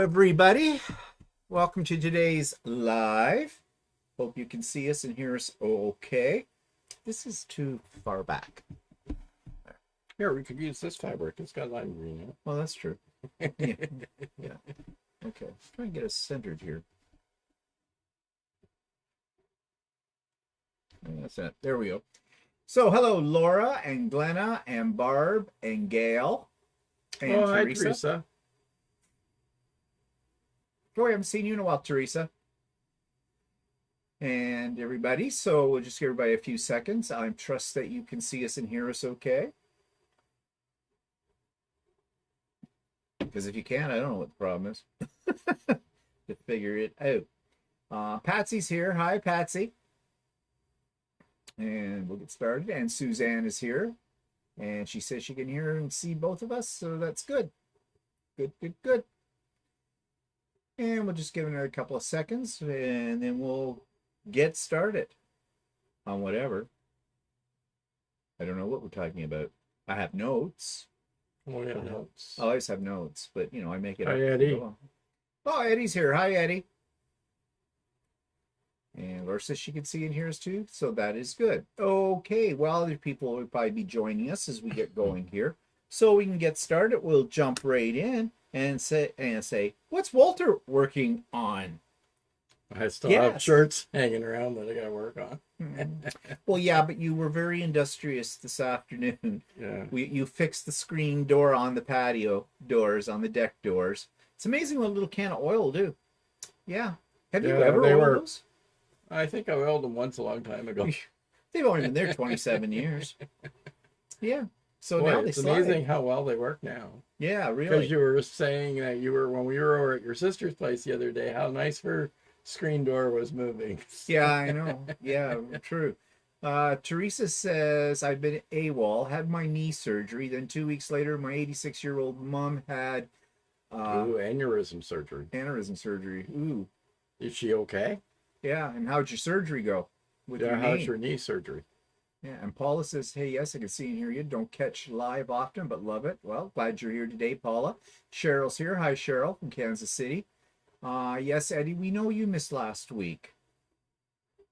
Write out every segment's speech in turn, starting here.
everybody. Welcome to today's live. Hope you can see us and hear us okay. This is too far back. Here, we could use this fabric. It's got lime green in it. Well, that's true. Yeah. Yeah. Okay. Try and get us centered here. That's it. There we go. So, hello, Laura and Glenna and Barb and Gail and Oh, hi, Teresa. Teresa. Oh, I haven't seen you in a while, Teresa. And everybody, so we'll just give everybody a few seconds. I trust that you can see us and hear us okay. Because if you can't, I don't know what the problem is. To figure it out. Patsy's here. Hi, Patsy. And we'll get started. And Suzanne is here. And she says she can hear and see both of us, so that's good. Good, good, good. And we'll just give it another couple of seconds, and then we'll get started on whatever. I don't know what we're talking about. I have notes. Oh, yeah, notes. I always have notes, but, you know, I make it Hi, up. Eddie. Oh, Eddie's here. Hi, Eddie. And Laura says she can see and hear us too, so that is good. Okay, well, other people will probably be joining us as we get going here. So we can get started. We'll jump right in and say, what's Walter working on? I still have shirts hanging around that I got to work on. Well, yeah, but you were very industrious this afternoon. Yeah. You fixed the screen door on the patio doors, on the deck doors. It's amazing what a little can of oil will do. Yeah. Have you ever oiled those? I think I oiled them once a long time ago. They've only been there 27 years. Yeah. So Boy, now it's amazing how well they work now. Yeah, really. Because you were saying that when we were over at your sister's place the other day, how nice her screen door was moving. Yeah, I know. Yeah, true. Teresa says, I've been AWOL, had my knee surgery. Then 2 weeks later, my 86-year-old mom had aneurysm surgery. Aneurysm surgery. Ooh. Is she okay? Yeah, and how'd your surgery go? How's your knee surgery? Yeah, and Paula says, hey, yes, I can see and hear you. Don't catch live often, but love it. Well, glad you're here today, Paula. Cheryl's here. Hi, Cheryl from Kansas City. Yes, Eddie, we know you missed last week.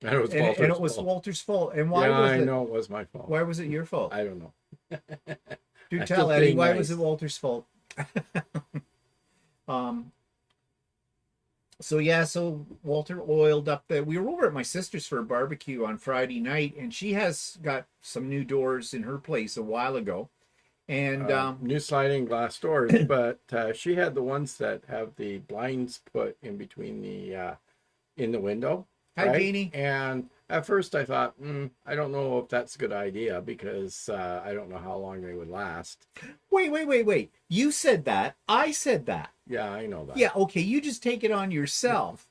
And it was Walter's fault. And why was it? I know it was my fault. Why was it your fault? I don't know. Do tell, Eddie, why was it Walter's fault? So Walter oiled up we were over at my sister's for a barbecue on Friday night, and she has got some new doors in her place a while ago. And new sliding glass doors, but she had the ones that have the blinds put in between in the window. Hi, right? Jeannie. And at first I thought, I don't know if that's a good idea because I don't know how long they would last. Wait. You said that. I said that. Yeah, I know that. Yeah, okay, you just take it on yourself.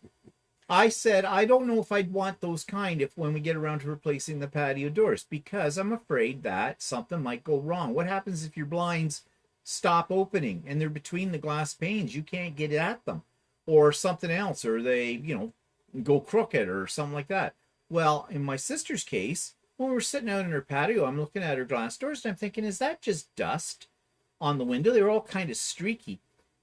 I said, I don't know if I'd want those kind when we get around to replacing the patio doors, because I'm afraid that something might go wrong. What happens if your blinds stop opening and they're between the glass panes? You can't get at them, or something else, or they, go crooked or something like that. Well, in my sister's case, when we were sitting out in her patio, I'm looking at her glass doors and I'm thinking, is that just dust on the window? They were all kind of streaky.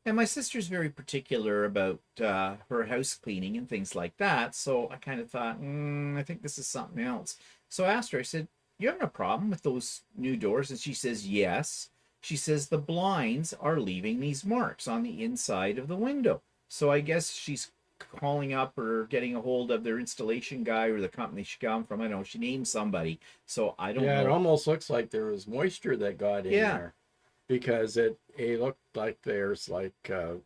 And my sister's very particular about her house cleaning and things like that. So I kind of thought, I think this is something else. So I asked her, I said, you having a problem with those new doors? And she says, yes. She says, the blinds are leaving these marks on the inside of the window. So I guess she's calling up or getting a hold of their installation guy or the company she got them from. I don't know. She named somebody. So I don't know. Yeah, it almost looks like there was moisture that got in there. Because it looked like there's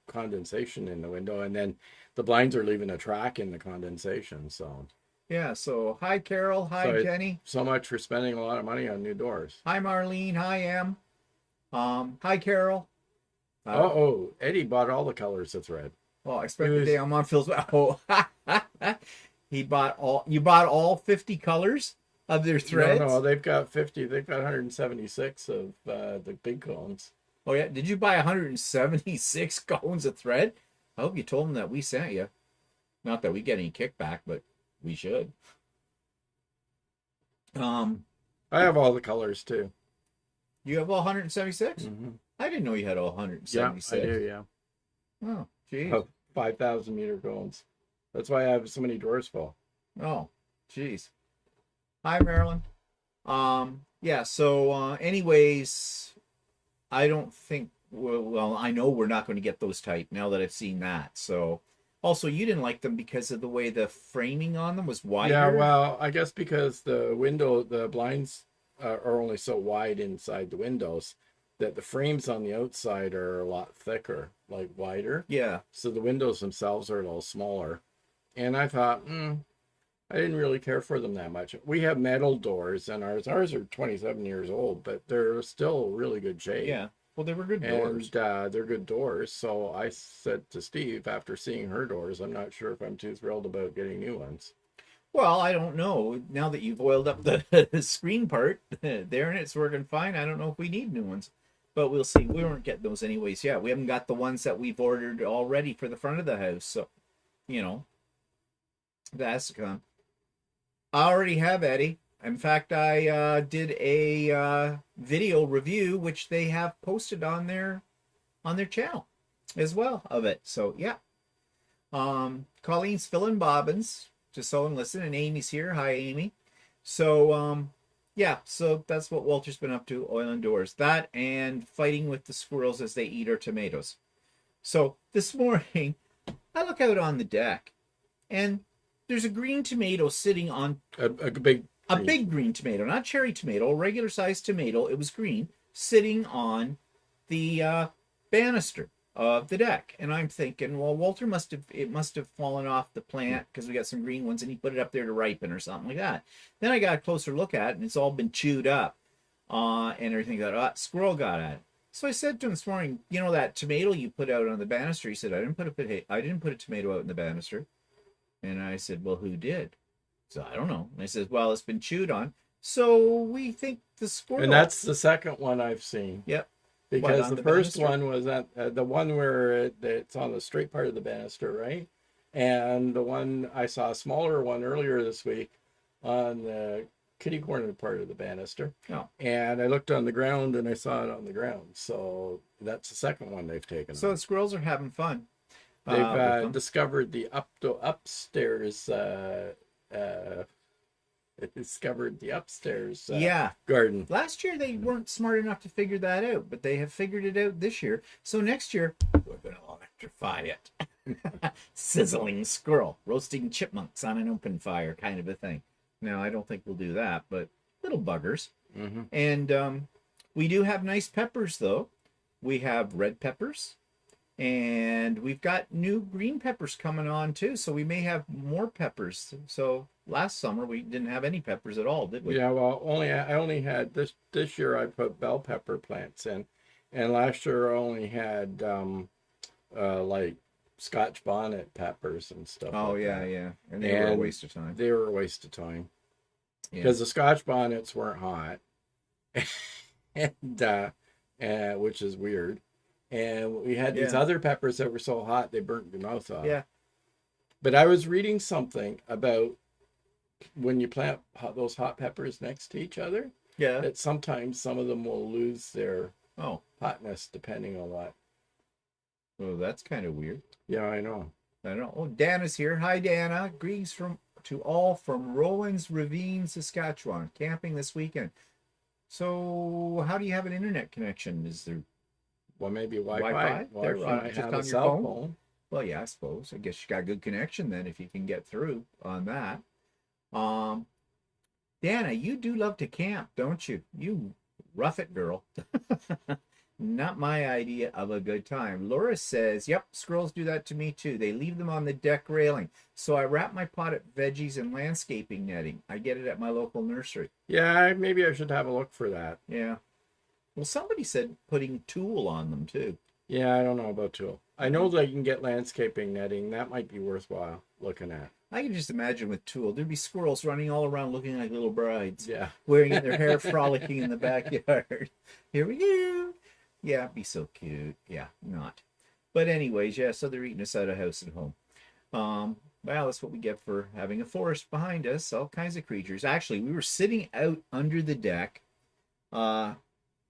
condensation in the window, and then the blinds are leaving a track in the condensation. So yeah. So hi, Carol. Hi, Jenny. So much for spending a lot of money on new doors. Hi, Marlene. Hi, Em. Hi, Carol. Eddie bought all the colors of thread. Well, I expect the day I'm on Phil's. Oh, you bought all 50 colors of their threads? No, they've got 50. They've got 176 of the big cones. Oh, yeah? Did you buy 176 cones of thread? I hope you told them that we sent you. Not that we get any kickback, but we should. I have all the colors, too. You have all 176? Mm-hmm. I didn't know you had all 176. Yeah, I do, yeah. Oh, Jeez. of 5,000 meter cones. That's why I have so many doors full. Oh, jeez. Hi, Marilyn. Yeah, so anyways, I don't think well, I know we're not going to get those tight now that I've seen that. So also you didn't like them because of the way the framing on them was Yeah, wider. well, I guess because the blinds are only so wide inside the windows that the frames on the outside are a lot thicker, like wider. Yeah. So the windows themselves are a little smaller. And I thought, I didn't really care for them that much. We have metal doors, and ours are 27 years old, but they're still really good shape. Yeah. Well, they were good doors. And they're good doors. So I said to Steve, after seeing her doors, I'm not sure if I'm too thrilled about getting new ones. Well, I don't know. Now that you've oiled up the screen part there and it's working fine, I don't know if we need new ones. But we'll see. We weren't getting those anyways. Yeah, we haven't got the ones that we've ordered already for the front of the house. So, that's to come. I already have, Eddie. In fact, I did a video review, which they have posted on their channel as well of it. So yeah, Colleen's filling bobbins to sew and listen, and Amy's here. Hi, Amy. So yeah, so that's what Walter's been up to, oiling doors. That and fighting with the squirrels as they eat our tomatoes. So this morning, I look out on the deck, and there's a green tomato sitting on A big green tomato, not cherry tomato, a regular sized tomato. It was green, sitting on the banister of the deck. And I'm thinking, well, Walter must have fallen off the plant because we got some green ones, and he put it up there to ripen or something like that. Then I got a closer look at it, and it's all been chewed up, and everything. That squirrel got at it. So I said to him this morning, that tomato you put out on the banister. He said, I didn't put a tomato out in the banister. And I said, well, who did? So I don't know. And I said, well, it's been chewed on. So we think the squirrel. And that's the second one I've seen. Yep. Because the first one was at the one where it's on the straight part of the banister, right? And the one I saw, a smaller one earlier this week on the kitty corner part of the banister. Oh. And I looked on the ground and I saw it on the ground. So that's the second one they've taken. So the squirrels are having fun. They've discovered the upstairs. It discovered the upstairs garden. Last year they weren't smart enough to figure that out, but they have figured it out this year. So next year we're going to electrify it. Sizzling squirrel, roasting chipmunks on an open fire, kind of a thing. Now I don't think we'll do that, but little buggers. Mm-hmm. And we do have nice peppers, though. We have red peppers. And we've got new green peppers coming on too, so we may have more peppers. So last summer we didn't have any peppers at all, did we? Yeah, well, I only had this year I put bell pepper plants in, and last year I only had like Scotch bonnet peppers and stuff. Oh like yeah, that. yeah, and they were a waste of time. They were a waste of time because the Scotch bonnets weren't hot, and which is weird. And we had these other peppers that were so hot they burnt your mouth off. Yeah. But I was reading something about when you plant those hot peppers next to each other. Yeah. That sometimes some of them will lose their hotness depending on what. Oh, that's kind of weird. Yeah, I know. I don't know. Oh, Dana's here. Hi, Dana. Greetings to all from Rowan's Ravine, Saskatchewan. Camping this weekend. So, how do you have an internet connection? Is there? Well, maybe Wi-Fi. Just on your phone. Well, yeah, I suppose. I guess you got good connection then if you can get through on that. Dana, you do love to camp, don't you? You rough it, girl. Not my idea of a good time. Laura says, yep, squirrels do that to me too. They leave them on the deck railing. So I wrap my potted veggies in landscaping netting. I get it at my local nursery. Yeah, maybe I should have a look for that. Yeah. Well, somebody said putting tulle on them too. Yeah, I don't know about tulle. I know that you can get landscaping netting. That might be worthwhile looking at. I can just imagine with tulle, there'd be squirrels running all around looking like little brides. Yeah. Wearing their hair frolicking in the backyard. Here we go. Yeah, it'd be so cute. Yeah, not. But anyways, yeah, so they're eating us out of house and home. Well, that's what we get for having a forest behind us. All kinds of creatures. Actually, we were sitting out under the deck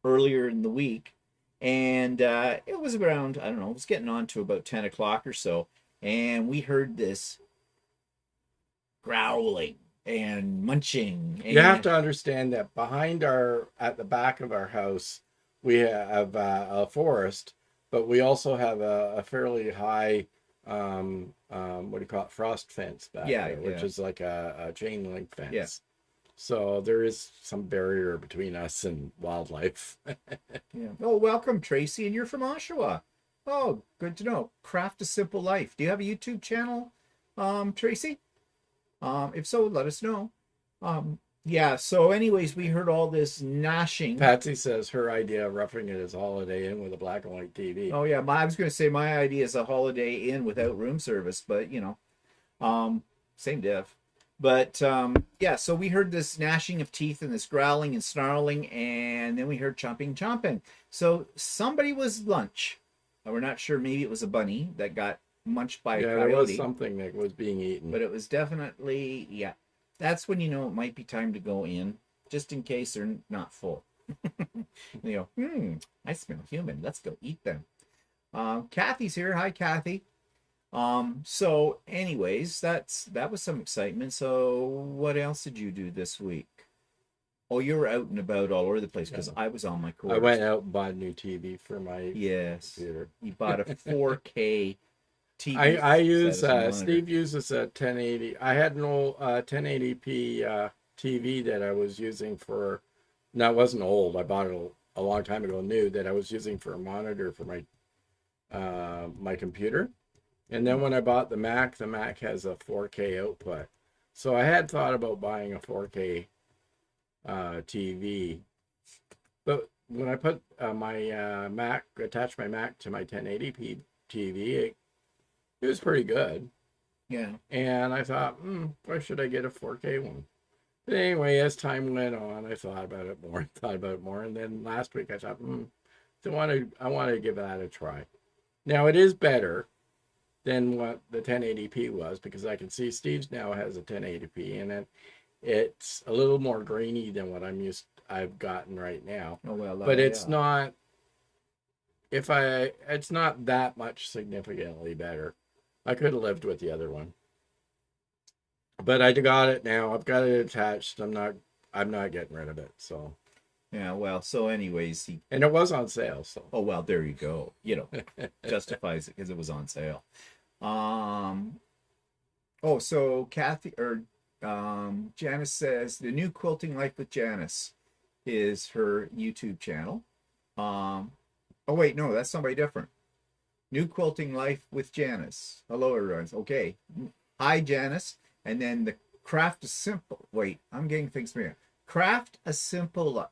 earlier in the week, And it was around, I don't know, it was getting on to about 10 o'clock or so. And we heard this growling and munching. You have And to understand that at the back of our house, we have a forest, but we also have a fairly high, what do you call it, frost fence back Yeah, there, which yeah. is like a chain link fence. Yeah. So there is some barrier between us and wildlife. Yeah. Oh, welcome, Tracy. And you're from Oshawa. Oh, good to know. Craft a Simple Life. Do you have a YouTube channel, Tracy? If so, let us know. Yeah, so anyways, we heard all this gnashing. Patsy says her idea of roughing it is Holiday Inn with a black and white TV. Oh yeah, I was going to say my idea is a Holiday Inn without room service, but you know, same diff. But yeah, so we heard this gnashing of teeth and this growling and snarling, and then we heard chomping. So somebody was lunch. We're not sure. Maybe it was a bunny that got munched by a coyote. There was something that was being eaten. But it was definitely, yeah. That's when you know it might be time to go in, just in case they're not full. You go, I smell human. Let's go eat them. Kathy's here. Hi, Kathy. So anyways, that was some excitement. So what else did you do this week? Oh, you were out and about all over the place because I was on my course. I went out and bought a new TV for my computer. You bought a 4K TV. I use Steve uses a 1080. I had an old 1080p TV that I was using for. No, it wasn't old. I bought it a long time ago. New that I was using for a monitor for my my computer. And then when I bought the Mac has a 4K output. So I had thought about buying a 4K TV, but when I put my Mac, attached my Mac to my 1080p TV, it was pretty good. Yeah. And I thought, why should I get a 4K one? But anyway, as time went on, I thought about it more, and then last week I thought, I want to give that a try. Now it is better than what the 1080p was, because I can see Steve's now has a 1080p, and it's a little more grainy than what I've gotten right now. Oh well, but it's not. It's not that much significantly better. I could have lived with the other one, but I got it now. I've got it attached. I'm not getting rid of it. So yeah. Well, so anyways, and it was on sale. So oh well, there you go. You know, justifies it because it was on sale. Oh, so Kathy or Janice says the new Quilting Life with Janice is her YouTube channel. Oh wait, no, that's somebody different. New Quilting Life with Janice. Hello, everyone. Okay. Hi, Janice. And then the Craft a Simple. Wait, I'm getting things from here. Craft a Simple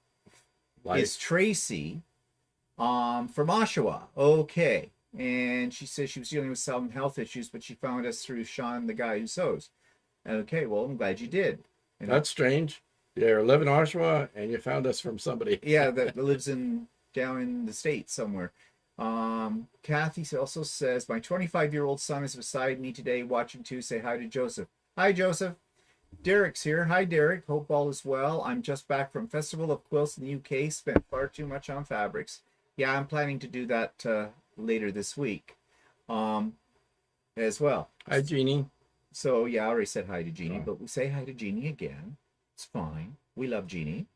Life is Tracy from Oshawa. Okay. And she says she was dealing with some health issues, but she found us through Sean, the guy who sews. Okay, well, I'm glad you did. That's strange. You live in Oshawa and you found us from somebody. Yeah, that lives down in the States somewhere. Kathy also says, my 25-year-old son is beside me today watching too. Say hi to Joseph. Hi, Joseph. Derek's here. Hi, Derek. Hope all is well. I'm just back from Festival of Quilts in the UK. Spent far too much on fabrics. Yeah, I'm planning to do that later this week as well. Hi, Jeannie. So, yeah, I already said hi to Jeannie, but we say hi to Jeannie again. It's fine. We love Jeannie.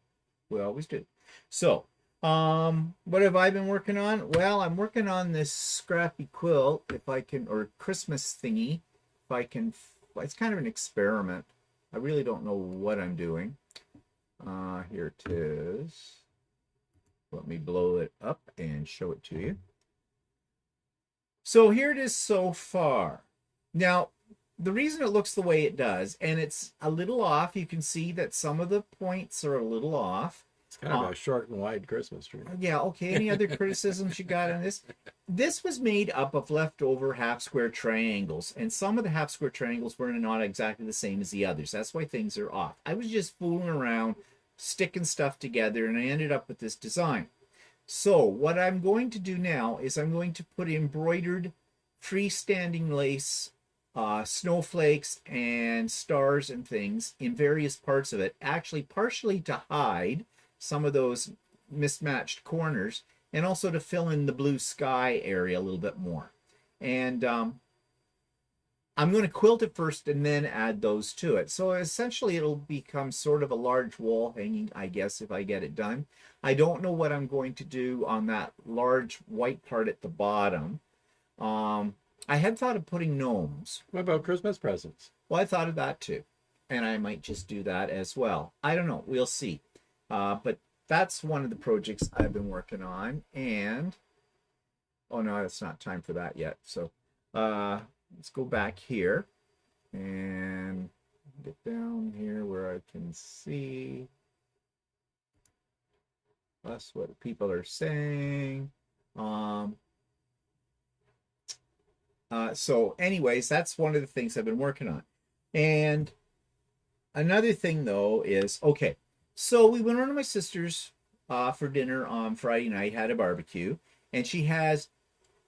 We always do. So, what have I been working on? Well, I'm working on this scrappy quilt, if I can, or Christmas thingy, if I can. It's kind of an experiment. I really don't know what I'm doing. Here it is. Let me blow it up and show it to you. So here it is so far. Now, the reason it looks the way it does, and it's a little off, you can see that some of the points are a little off. It's kind of a short and wide Christmas tree. Yeah, okay. Any other criticisms you got on this? This was made up of leftover half-square triangles, and some of the half-square triangles were not exactly the same as the others. That's why things are off. I was just fooling around, sticking stuff together, and I ended up with this design. So what I'm going to do now is I'm going to put embroidered freestanding lace, snowflakes and stars and things in various parts of it, actually partially to hide some of those mismatched corners, and also to fill in the blue sky area a little bit more. And I'm going to quilt it first and then add those to it. So essentially it'll become sort of a large wall hanging, I guess, if I get it done. I don't know what I'm going to do on that large white part at the bottom. I had thought of putting gnomes. What about Christmas presents? Well, I thought of that too. And I might just do that as well. I don't know. We'll see. But that's one of the projects I've been working on. And, oh no, it's not time for that yet. So let's go back here and get down here where I can see. That's what people are saying. So anyways, that's one of the things I've been working on. And another thing though is, okay, so we went over to my sister's for dinner on Friday night, had a barbecue, and she has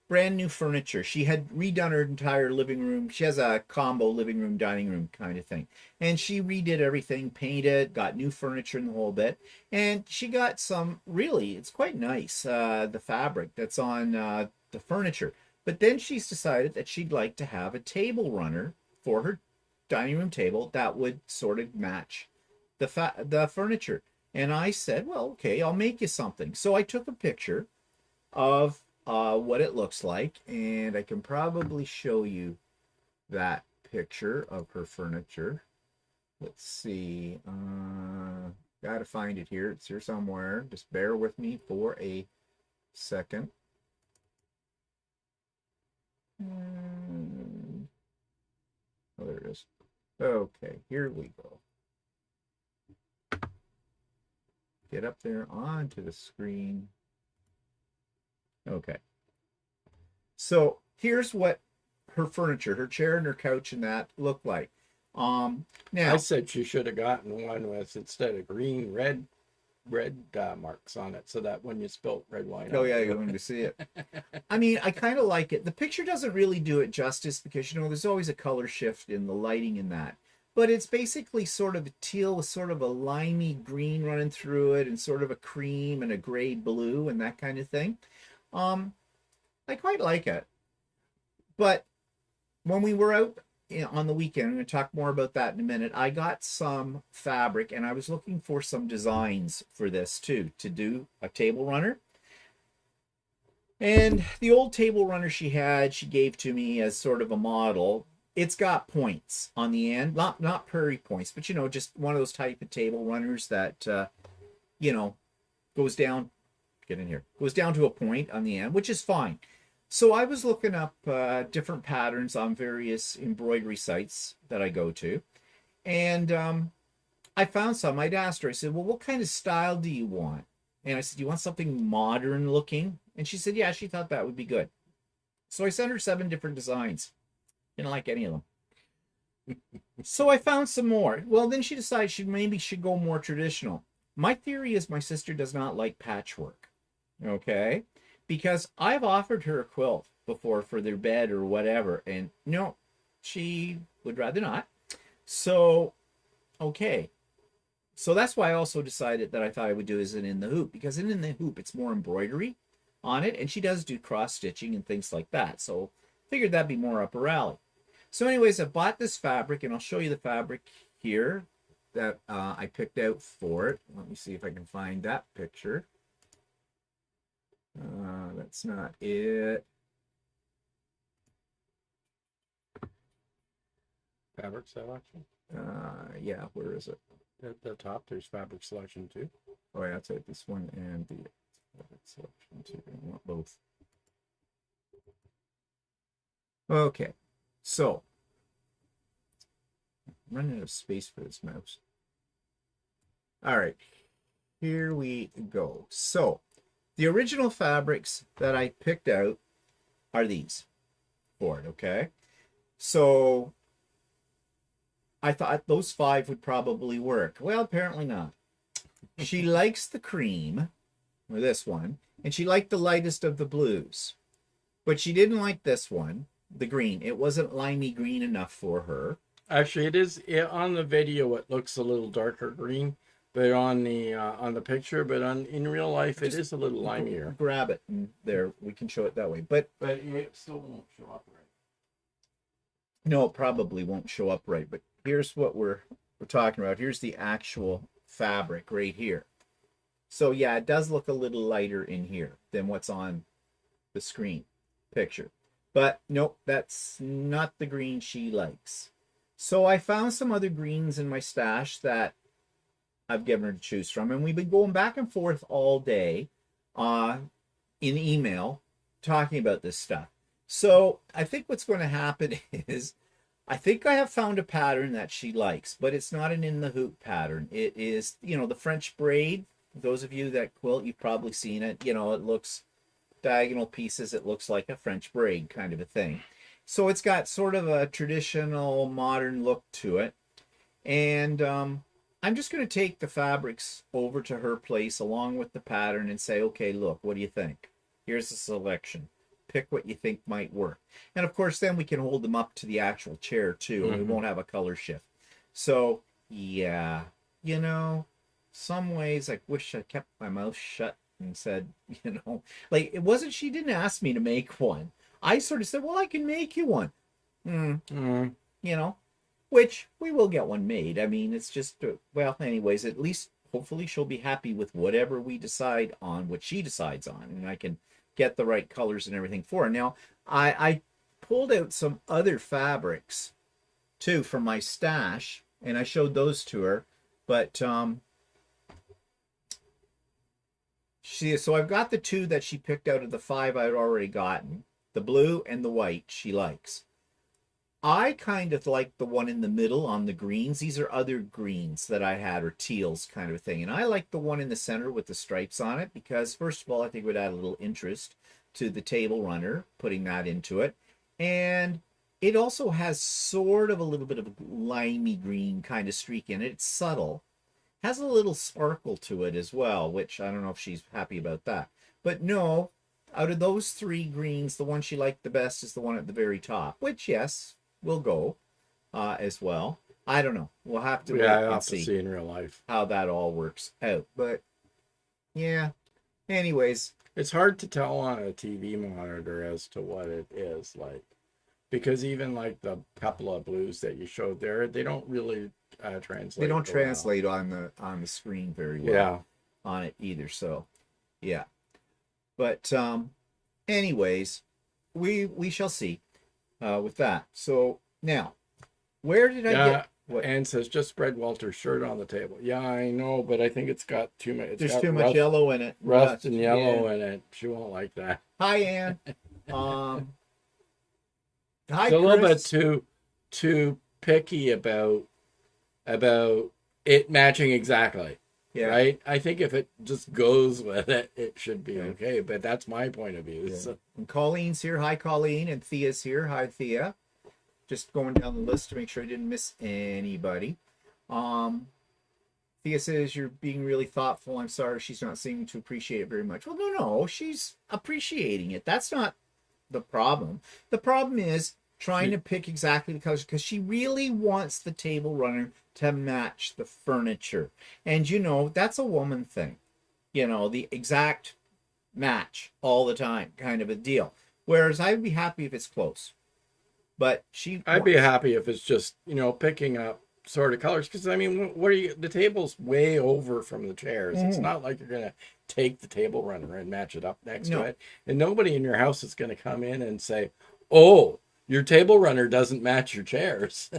brand new furniture. She had redone her entire living room. She has a combo living room, dining room kind of thing. And she redid everything, painted, got new furniture in the whole bit. And she got some, really, it's quite nice, the fabric that's on the furniture. But then she's decided that she'd like to have a table runner for her dining room table that would sort of match the furniture. And I said, well, okay, I'll make you something. So I took a picture of what it looks like, and I can probably show you that picture of her furniture. Let's see. Gotta find it here. It's here somewhere. Just bear with me for a second. Oh, there it is. Okay, here we go. Get up there onto the screen. Okay. So here's what her furniture, her chair and her couch and that look like. Now I said she should have gotten one with, instead of green, red marks on it, so that when you spilt red wine. Oh yeah, you're going to see it. I mean, I kind of like it. The picture doesn't really do it justice because, you know, there's always a color shift in the lighting in that. But it's basically sort of a teal with sort of a limey green running through it and sort of a cream and a gray blue and that kind of thing. I quite like it. But when we were out on the weekend, I'm going to talk more about that in a minute, I got some fabric and I was looking for some designs for this too, to do a table runner. And the old table runner she gave to me as sort of a model. It's got points on the end, not prairie points, but, you know, just one of those type of table runners that, you know, goes down, get in here, goes down to a point on the end, which is fine. So I was looking up different patterns on various embroidery sites that I go to, and I found some. I'd asked her, I said, well, what kind of style do you want? And I said, do you want something modern looking? And she said, yeah, she thought that would be good. So I sent her 7 different designs. Didn't like any of them. So I found some more. Well, then she decided she maybe should go more traditional. My theory is my sister does not like patchwork. Okay? Because I've offered her a quilt before for their bed or whatever, and no, she would rather not. So, okay. So that's why I also decided that I thought I would do is an in the hoop, because in the hoop it's more embroidery on it, and she does do cross stitching and things like that. So figured that'd be more up her alley. So anyways, I bought this fabric, and I'll show you the fabric here that I picked out for it. Let me see if I can find that picture. That's not it. Fabric selection? Yeah, where is it? At the top, there's fabric selection too. Oh, yeah, that's it. This one and the fabric selection too. I want both. Okay, so I'm running out of space for this mouse. All right, here we go. So the original fabrics that I picked out are these for it, okay? So I thought those 5 would probably work. Well, apparently not. She likes the cream, or this one, and she liked the lightest of the blues. But she didn't like this one, the green. It wasn't limey green enough for her. Actually, on the video, it looks a little darker green, but on the picture, but in real life, it is a little limier. Grab it, and there we can show it that way. But it still won't show up right. No, it probably won't show up right. But here's what we're talking about. Here's the actual fabric right here. So yeah, it does look a little lighter in here than what's on the screen picture. But nope, that's not the green she likes. So I found some other greens in my stash that I've given her to choose from. And we've been going back and forth all day in email talking about this stuff. So I think what's going to happen is I think I have found a pattern that she likes, but it's not an in the hoop pattern. It is, the French braid. Those of you that quilt, you've probably seen it. It looks diagonal pieces. It looks like a French braid kind of a thing. So it's got sort of a traditional modern look to it. And I'm just going to take the fabrics over to her place along with the pattern and say, okay, look, what do you think? Here's the selection. Pick what you think might work. And of course, then we can hold them up to the actual chair too, and we won't have a color shift. So yeah, some ways I wish I kept my mouth shut and said, like it wasn't, she didn't ask me to make one. I sort of said, well, I can make you one. Which we will get one made. I mean, it's just, well, anyways, at least hopefully she'll be happy with whatever we decide on, what she decides on, and I can get the right colors and everything for her. Now, I pulled out some other fabrics too from my stash, and I showed those to her, but so I've got the two that she picked out of the 5 I'd already gotten, the blue and the white she likes. I kind of like the one in the middle on the greens. These are other greens that I had, or teals kind of a thing. And I like the one in the center with the stripes on it because, first of all, I think it would add a little interest to the table runner, putting that into it. And it also has sort of a little bit of a limey green kind of streak in it. It's subtle. Has a little sparkle to it as well, which I don't know if she's happy about that. But no, out of those 3 greens, the one she liked the best is the one at the very top, which, yes, will go as well. I don't know. We'll have to wait and see in real life how that all works out. But yeah, anyways, it's hard to tell on a TV monitor as to what it is like, because even like the couple of blues that you showed there, they don't really translate. They don't translate on the screen very well on it either. So yeah, but anyways, we shall see with that. So now, where did I get? What? Anne says, just spread Walter's shirt on the table. Yeah, I know, but I think it's got too much. There's too much yellow in it. Rust and yellow in it. She won't like that. Hi, Anne. Hi, it's a little bit too picky about it matching exactly. Yeah. Right? I think if it just goes with it, it should be okay. But that's my point of view. Yeah. So. And Colleen's here. Hi, Colleen. And Thea's here. Hi, Thea. Just going down the list to make sure I didn't miss anybody. Thea says, you're being really thoughtful. I'm sorry she's not seeming to appreciate it very much. Well, no. She's appreciating it. That's not the problem. The problem is trying to pick exactly the colors, because she really wants the table runner to match the furniture. And that's a woman thing. The exact match all the time kind of a deal. Whereas I'd be happy if it's close. But I'd be happy if it's just, picking up sort of colors. Because, I mean, the table's way over from the chairs. It's not like you're going to take the table runner and match it up next to it. And nobody in your house is going to come in and say, oh, your table runner doesn't match your chairs.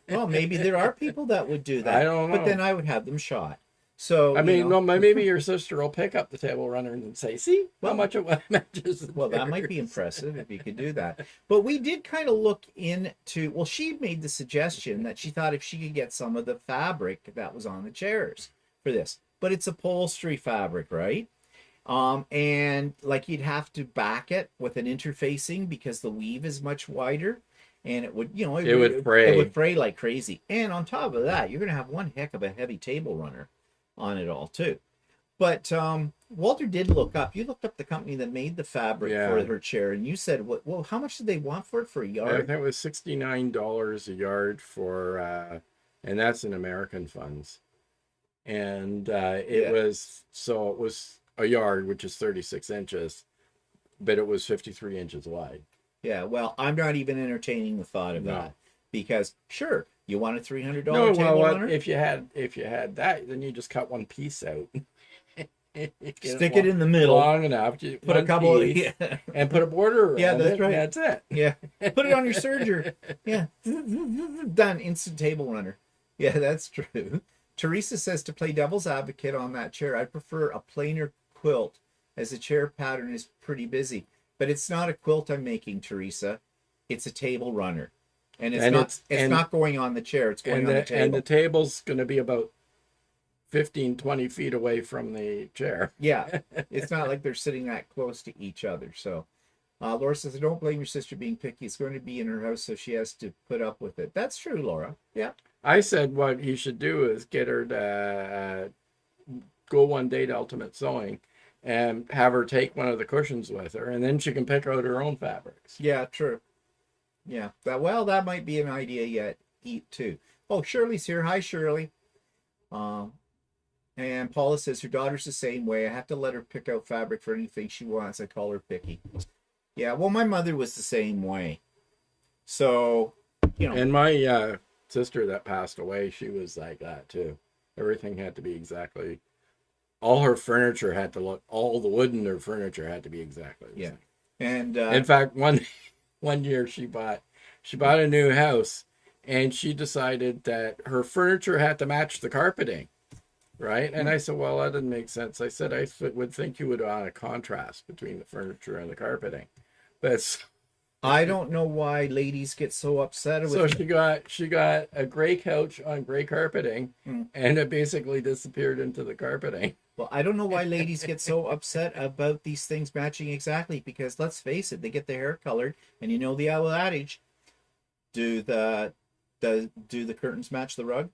Well, maybe there are people that would do that. I don't know. But then I would have them shot. So maybe your sister will pick up the table runner and say, see how much it matches. Well, that might be impressive if you could do that. But we did kind of look into, well, she made the suggestion that she thought if she could get some of the fabric that was on the chairs for this. But it's upholstery fabric, right? And like you'd have to back it with an interfacing because the weave is much wider. And it would, it would fray. It would fray like crazy. And on top of that, you're going to have one heck of a heavy table runner on it all too. But Walter did look up. You looked up the company that made the fabric for her chair, and you said, well, how much did they want for it for a yard? I think it was $69 a yard for, and that's in American funds. and Yeah. it was a yard, which is 36 inches, but it was 53 inches wide. Yeah, well, I'm not even entertaining the thought of No. that because sure, you want a $300 No, well, table what runner? if you had that, then you just cut one piece out. Stick it in the middle. Long enough. Put a couple piece, and put a border around Yeah, that's it. right. And that's it. Yeah. Put it on your serger. Yeah. Done. Instant table runner. Yeah, that's true. Teresa says to play devil's advocate on that chair, I prefer a plainer quilt as the chair pattern is pretty busy. But it's not a quilt I'm making, Teresa. It's a table runner. And it's not going on the chair. It's going on the table. And the table's going to be about 15, 20 feet away from the chair. Yeah. It's not like they're sitting that close to each other. So Laura says, I don't blame your sister being picky. It's going to be in her house, so she has to put up with it. That's true, Laura. Yeah. I said what he should do is get her to go one day to Ultimate Sewing and have her take one of the cushions with her, and then she can pick out her own fabrics. Yeah, true. Yeah. That might be an idea yet. Eat too. Oh, Shirley's here. Hi, Shirley. And Paula says her daughter's the same way. I have to let her pick out fabric for anything she wants. I call her picky. Yeah, well, my mother was the same way. So, you know. And my sister that passed away, she was like that too. Everything had to be exactly. All her furniture had to look. All the wood in her furniture had to be exactly the same. And in fact, one year she bought a new house, and she decided that her furniture had to match the carpeting. Right. And I said, well, that didn't make sense. I said, I would think you would want a contrast between the furniture and the carpeting. But I don't know why ladies get so upset with so she got a gray couch on gray carpeting, and it basically disappeared into the carpeting. Well, I don't know why ladies get so upset about these things matching exactly, because let's face it, they get their hair colored, and you know the old adage, do the curtains match the rug?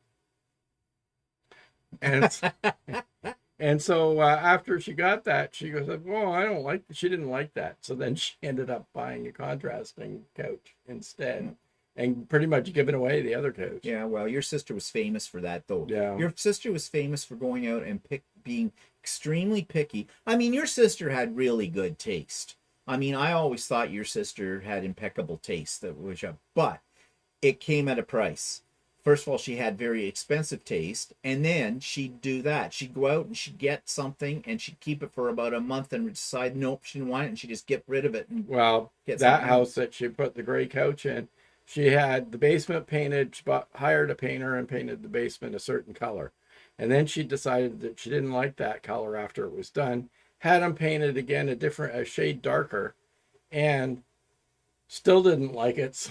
And so after she got that, she goes, well, she didn't like that. So then she ended up buying a contrasting couch instead, and pretty much giving away the other couch. Yeah, well, your sister was famous for that, though. Yeah. Your sister was famous for going out and being extremely picky. I mean, your sister had really good taste. I mean, I always thought your sister had impeccable taste, but it came at a price. First of all, she had very expensive taste, and then she'd do that. She'd go out and she'd get something, and she'd keep it for about a month and decide, nope, she didn't want it, and she'd just get rid of it. And that house that she put the gray couch in, she had the basement painted, hired a painter and painted the basement a certain color. And then she decided that she didn't like that color after it was done, had them painted again a shade darker, and still didn't like it. So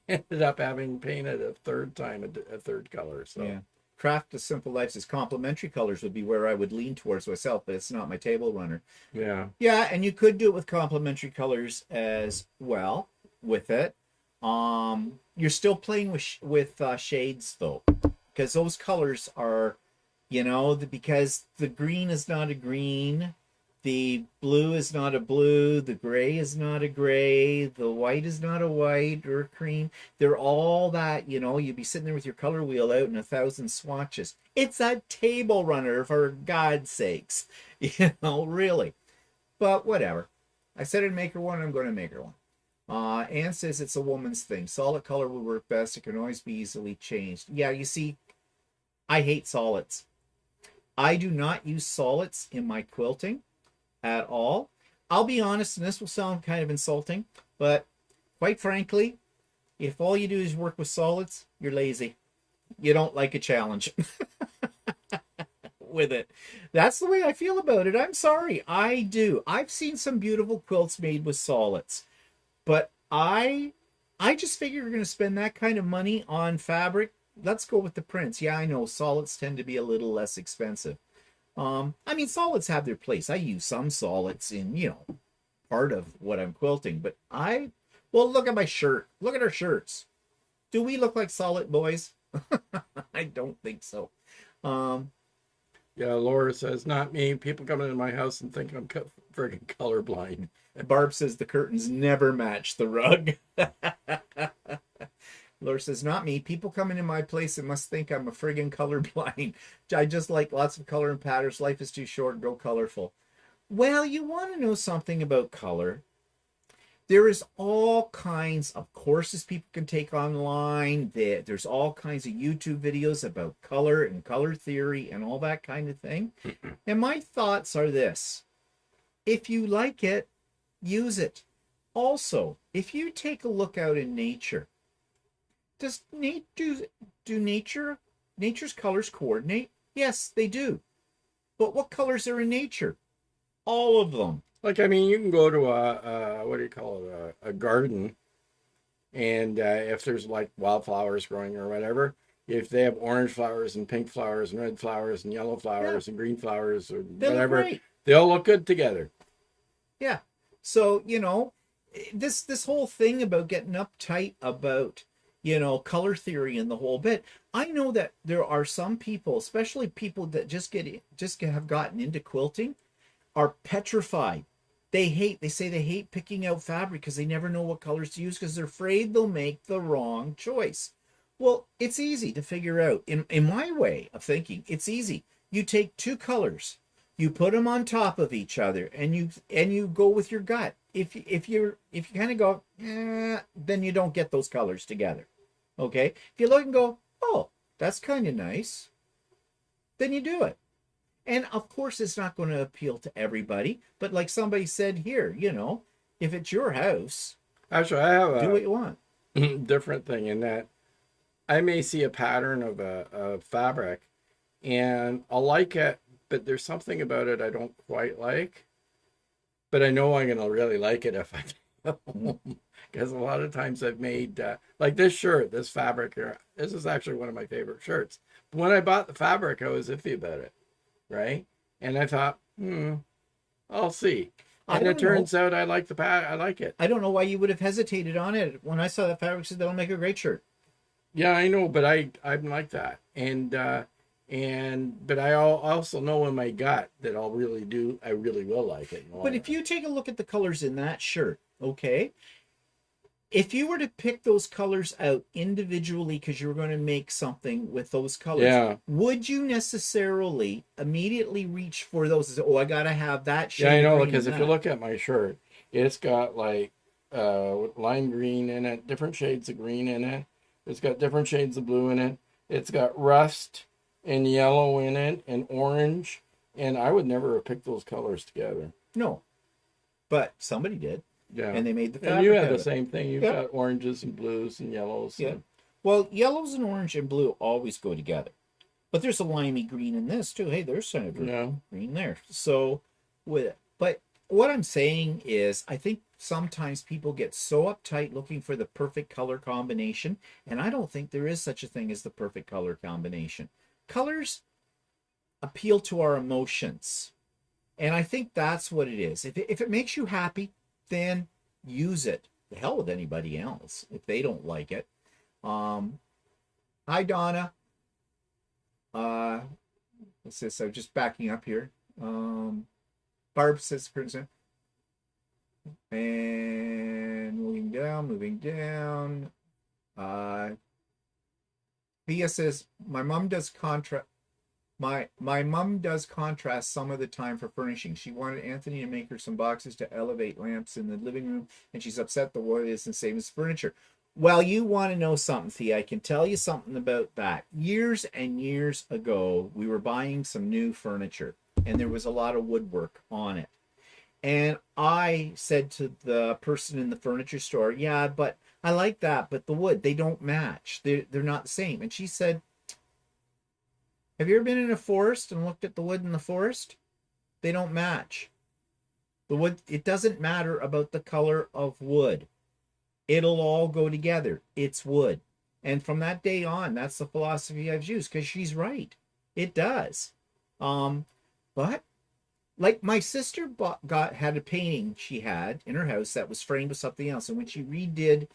ended up having painted a third color. So yeah. Craft of Simple Life says complementary colors would be where I would lean towards myself, but it's not my table runner. Yeah, and you could do it with complementary colors as well with it. You're still playing with shades though, because those colors are, because the green is not a green, the blue is not a blue, the gray is not a gray, the white is not a white or a cream. They're all that, you'd be sitting there with your color wheel out in 1,000 swatches. It's a table runner, for God's sakes. Really. But whatever. I said I'd make her one, I'm going to make her one. Anne says it's a woman's thing. Solid color will work best. It can always be easily changed. Yeah, you see, I hate solids. I do not use solids in my quilting at all. I'll be honest, and this will sound kind of insulting, but quite frankly, if all you do is work with solids, you're lazy. You don't like a challenge with it. That's the way I feel about it. I'm sorry. I do. I've seen some beautiful quilts made with solids, but I just figure you're going to spend that kind of money on fabric. Let's go with the prints. Yeah, I know solids tend to be a little less expensive. I mean, solids have their place. I use some solids in, part of what I'm quilting, but look at my shirt. Look at our shirts. Do we look like solid boys? I don't think so. Yeah, Laura says, not me. People come into my house and think I'm friggin' colorblind. Barb says the curtains never match the rug. Laura says, not me. People coming in my place and must think I'm a friggin' colorblind. I just like lots of color and patterns. Life is too short. Go colorful. Well, you want to know something about color. There is all kinds of courses people can take online. There's all kinds of YouTube videos about color and color theory and all that kind of thing. And my thoughts are this. If you like it, use it. Also, if you take a look out in nature, does nature's colors coordinate? Yes, they do. But what colors are in nature? All of them. Like, I mean, you can go to what do you call it, a garden, and if there's like wildflowers growing or whatever, if they have orange flowers and pink flowers and red flowers and yellow flowers and green flowers or whatever, they all look good together. Yeah. So, you know, this whole thing about getting uptight about, you know, color theory and the whole bit. I know that there are some people, especially people that just have gotten into quilting, are petrified. They say they hate picking out fabric because they never know what colors to use because they're afraid they'll make the wrong choice. Well, it's easy to figure out. In my way of thinking, it's easy. You take two colors, you put them on top of each other, and you go with your gut. If you kind of go, then you don't get those colors together. Okay? If you look and go, oh, that's kind of nice, then you do it. And of course, it's not going to appeal to everybody. But like somebody said here, you know, if it's your house, actually, I have do what you want. Different thing in that I may see a pattern of a fabric and I'll like it, but there's something about it I don't quite like. But I know I'm going to really like it if I do. Because a lot of times I've made, like this shirt, this fabric here, this is actually one of my favorite shirts. But when I bought the fabric, I was iffy about it. Right? And I thought, I'll see. And it turns out I like I like it. I don't know why you would have hesitated on it. When I saw the fabric, I said that'll make a great shirt. Yeah, I know, but I'm like that. But I also know in my gut that I really will like it. But if you take a look at the colors in that shirt, okay? If you were to pick those colors out individually because you were going to make something with those colors, would you necessarily immediately reach for those and say, oh, I got to have that shade? Yeah, I know, because if you look at my shirt, it's got like lime green in it, different shades of green in it. It's got different shades of blue in it. It's got rust and yellow in it and orange. And I would never have picked those colors together. No, but somebody did. Yeah. And they made the fabric. And you have the same thing. You've got oranges and blues and yellows. Yeah. Well, yellows and orange and blue always go together. But there's a limey green in this too. Hey, there's some green there. So but what I'm saying is I think sometimes people get so uptight looking for the perfect color combination, and I don't think there is such a thing as the perfect color combination. Colors appeal to our emotions. And I think that's what it is. If it makes you happy, then use it. The hell with anybody else if they don't like it. Hi Donna. What's this? I'm just backing up here. Barb says, and moving down. Thea says, my mom does contrast. My mom does contrast some of the time for furnishing. She wanted Anthony to make her some boxes to elevate lamps in the living room, and she's upset the wood isn't the same as furniture. Well, you want to know something, Thea? I can tell you something about that. Years and years ago, we were buying some new furniture, and there was a lot of woodwork on it. And I said to the person in the furniture store, yeah, but I like that, but the wood, they don't match. They're not the same. And she said, have you ever been in a forest and looked at the wood in the forest? They don't match. The wood, it doesn't matter about the color of wood. It'll all go together. It's wood. And from that day on, that's the philosophy I've used, because she's right. It does. But like my sister had a painting she had in her house that was framed with something else. And when she redid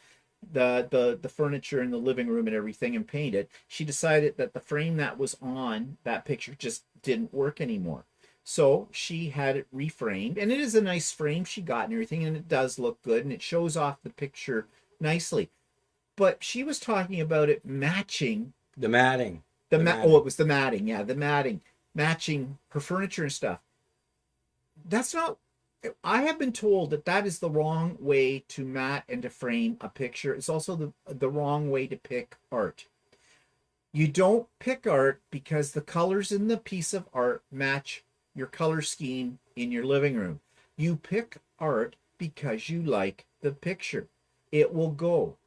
the furniture in the living room and everything and painted, she decided that the frame that was on that picture just didn't work anymore. So she had it reframed, and it is a nice frame she got and everything, and it does look good, and it shows off the picture nicely. but she was talking about it matching The matting. oh, it was the matting. Yeah, the matting matching her furniture and stuff. That's not. I have been told that that is the wrong way to mat and to frame a picture. It's also the wrong way to pick art. You don't pick art because the colors in the piece of art match your color scheme in your living room. You pick art because you like the picture. It will go.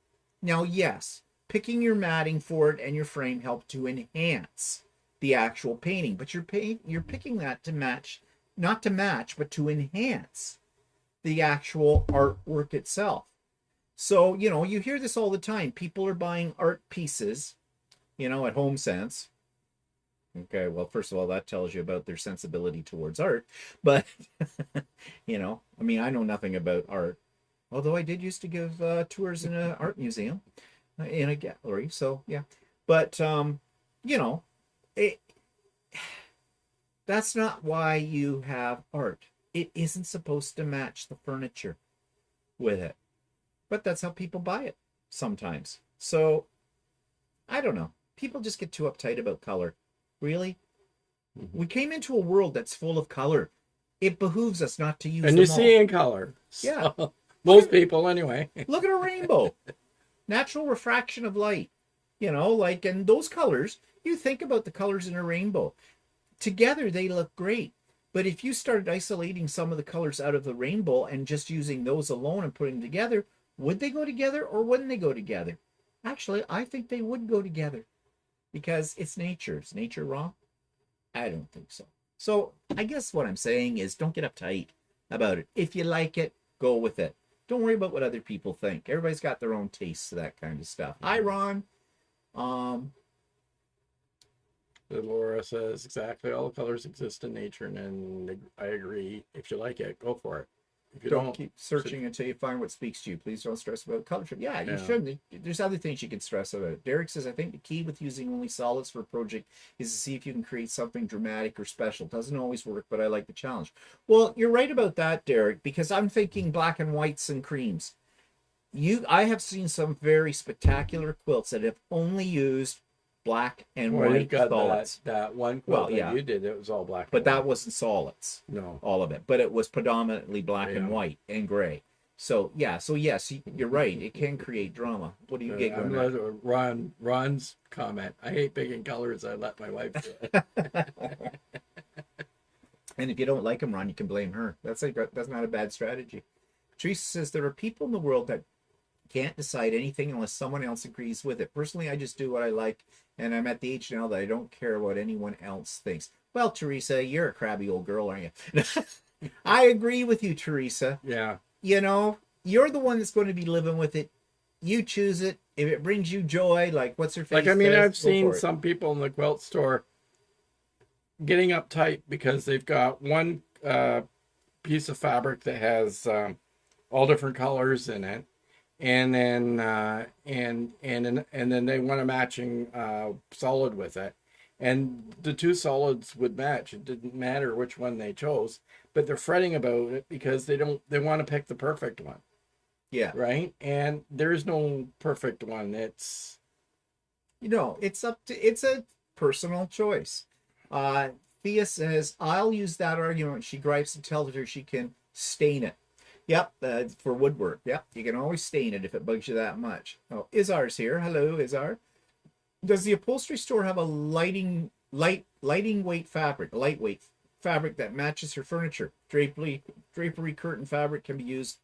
Now, yes, picking your matting for it and your frame help to enhance the actual painting, but you're picking that to match, not to match, but to enhance the actual artwork itself. So, you hear this all the time. People are buying art pieces, at Home Sense. Okay, well, first of all, that tells you about their sensibility towards art. But, I know nothing about art. Although I did used to give tours in an art museum, in a gallery. So, yeah. But, that's not why you have art. It isn't supposed to match the furniture with it. But that's how people buy it sometimes. So, I don't know. People just get too uptight about color. Really? We came into a world that's full of color. It behooves us not to use them all. And you see in color. Yeah. So, most people, anyway. Look at a rainbow. Natural refraction of light. And those colors, you think about the colors in a rainbow. Together, they look great. But if you started isolating some of the colors out of the rainbow and just using those alone and putting them together, would they go together or wouldn't they go together? Actually, I think they would go together because it's nature. Is nature wrong? I don't think so. So I guess what I'm saying is don't get uptight about it. If you like it, go with it. Don't worry about what other people think. Everybody's got their own tastes to that kind of stuff. Hi, Ron. Laura says exactly all the colors exist in nature, and I agree. If you like it, go for it. If you don't keep searching until you find what speaks to you. Please don't stress about color. Yeah, you shouldn't. There's other things you can stress about. Derek says, I think the key with using only solids for a project is to see if you can create something dramatic or special. Doesn't always work, but I like the challenge. Well, you're right about that, Derek, because I'm thinking black and whites and creams. I have seen some very spectacular quilts that have only used black and white you've got solids. That one quilt that you did, it was all black. But that wasn't solids. No. All of it. But it was predominantly black and white and gray. So, yes, you're right. It can create drama. What do you get going on? Ron's comment. I hate picking colors. I let my wife do it. And if you don't like them, Ron, you can blame her. That's not a bad strategy. Teresa says there are people in the world that can't decide anything unless someone else agrees with it. Personally, I just do what I like, and I'm at the age now that I don't care what anyone else thinks. Well, Teresa, you're a crabby old girl, aren't you? I agree with you, Teresa. Yeah. You're the one that's going to be living with it. You choose it. If it brings you joy, like what's her face? I've seen some people in the quilt store getting uptight because they've got one piece of fabric that has all different colors in it. And then and then they want a matching solid with it, and the two solids would match. It didn't matter which one they chose, but they're fretting about it because they want to pick the perfect one. Yeah. Right. And there's no perfect one. It's it's a personal choice. Thea says I'll use that argument. She gripes and tells her she can stain it. Yep, for woodwork. Yep, you can always stain it if it bugs you that much. Oh, Izar's here. Hello, Izar. Does the upholstery store have a lightweight fabric that matches her furniture? Drapery curtain fabric can be used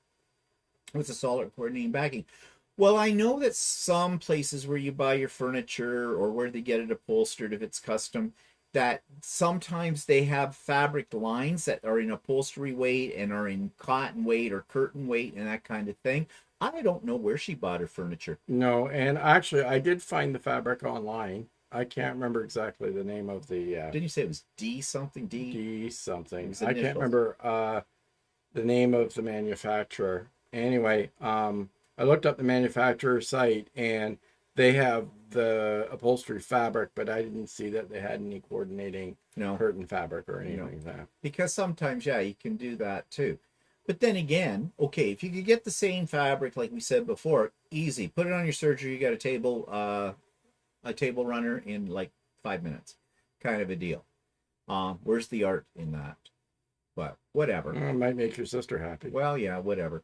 with a solid coordinating backing. Well, I know that some places where you buy your furniture or where they get it upholstered if it's custom, that sometimes they have fabric lines that are in upholstery weight and are in cotton weight or curtain weight and that kind of thing. I don't know where she bought her furniture. No, and actually I did find the fabric online. I can't remember exactly the name of the... Didn't you say it was D something? D something. I can't remember the name of the manufacturer. Anyway, I looked up the manufacturer site and they have the upholstery fabric, but I didn't see that they had any coordinating curtain fabric or anything like that. Because sometimes, you can do that too. But then again, okay, if you could get the same fabric, like we said before, easy. Put it on your serger. You got a table runner in like 5 minutes, kind of a deal. Where's the art in that? But whatever. Well, it might make your sister happy. Well, yeah, whatever.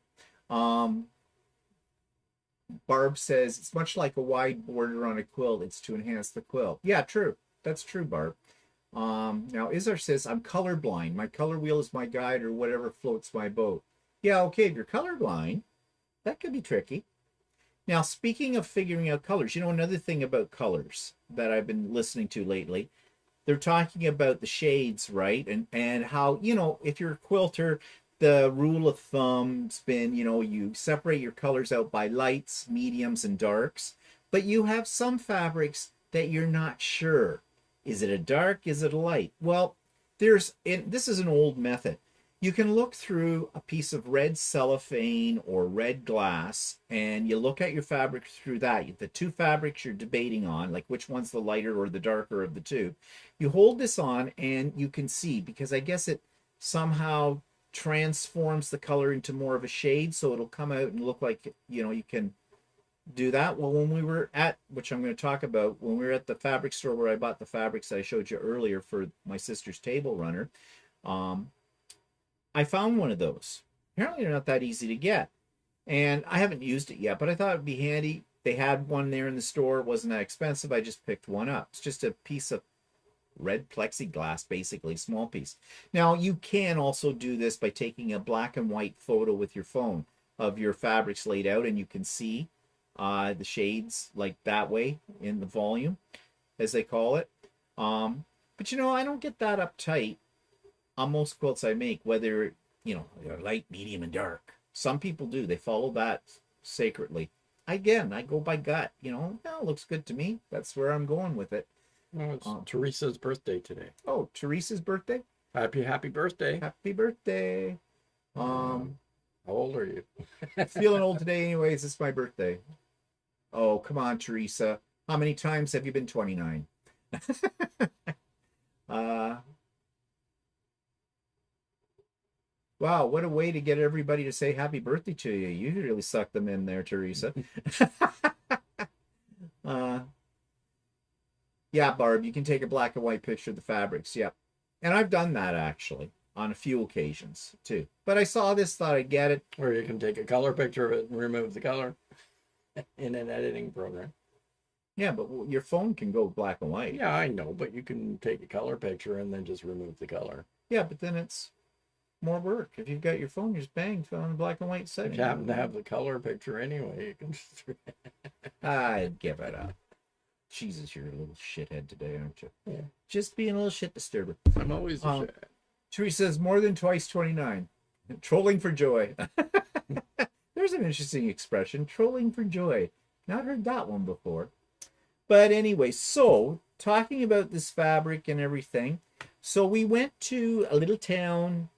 Barb says it's much like a wide border on a quilt. It's to enhance the quilt. Yeah, true. That's true, Barb. Now Izar says I'm colorblind. My color wheel is my guide, or whatever floats my boat. Yeah, okay. If you're colorblind, that could be tricky. Now, speaking of figuring out colors, another thing about colors that I've been listening to lately, they're talking about the shades, right? And how, if you're a quilter, the rule of thumb's been, you separate your colors out by lights, mediums, and darks. But you have some fabrics that you're not sure. Is it a dark? Is it a light? Well, this is an old method. You can look through a piece of red cellophane or red glass, and you look at your fabric through that. The two fabrics you're debating on, like which one's the lighter or the darker of the two. You hold this on, and you can see, because I guess it somehow transforms the color into more of a shade, so it'll come out and look like, you can do that. Well, when we were at, which I'm going to talk about, when we were at the fabric store where I bought the fabrics I showed you earlier for my sister's table runner, I found one of those. Apparently they're not that easy to get, and I haven't used it yet, but I thought it'd be handy. They had one there in the store. It wasn't that expensive. I just picked one up. It's just a piece of red plexiglass, basically, small piece. Now, you can also do this by taking a black and white photo with your phone of your fabrics laid out, and you can see the shades like that way in the volume, as they call it. But I don't get that uptight on most quilts I make, whether they're light, medium, and dark. Some people do. They follow that sacredly. Again, I go by gut. It looks good to me. That's where I'm going with it. Well, it's Teresa's birthday today. Oh, Teresa's birthday? Happy birthday. Happy birthday. How old are you? Feeling old today anyways. It's my birthday. Oh, come on, Teresa. How many times have you been 29? Wow, what a way to get everybody to say happy birthday to you. You really sucked them in there, Teresa. Yeah, Barb, you can take a black and white picture of the fabrics. Yep. And I've done that, actually, on a few occasions, too. But I saw this, thought I'd get it. Or you can take a color picture of it and remove the color in an editing program. Yeah, but your phone can go black and white. Yeah, I know, but you can take a color picture and then just remove the color. Yeah, but then it's more work. If you've got your phone, you just bang on the black and white setting. If you happen to have the color picture anyway, you can just... I'd give it up. Jesus, you're a little shithead today, aren't you? Yeah. Just being a little shit disturber. I'm always a shit. Teresa says more than twice 29. Trolling for joy. There's an interesting expression. Trolling for joy. Not heard that one before. But anyway, so talking about this fabric and everything. So we went to a little town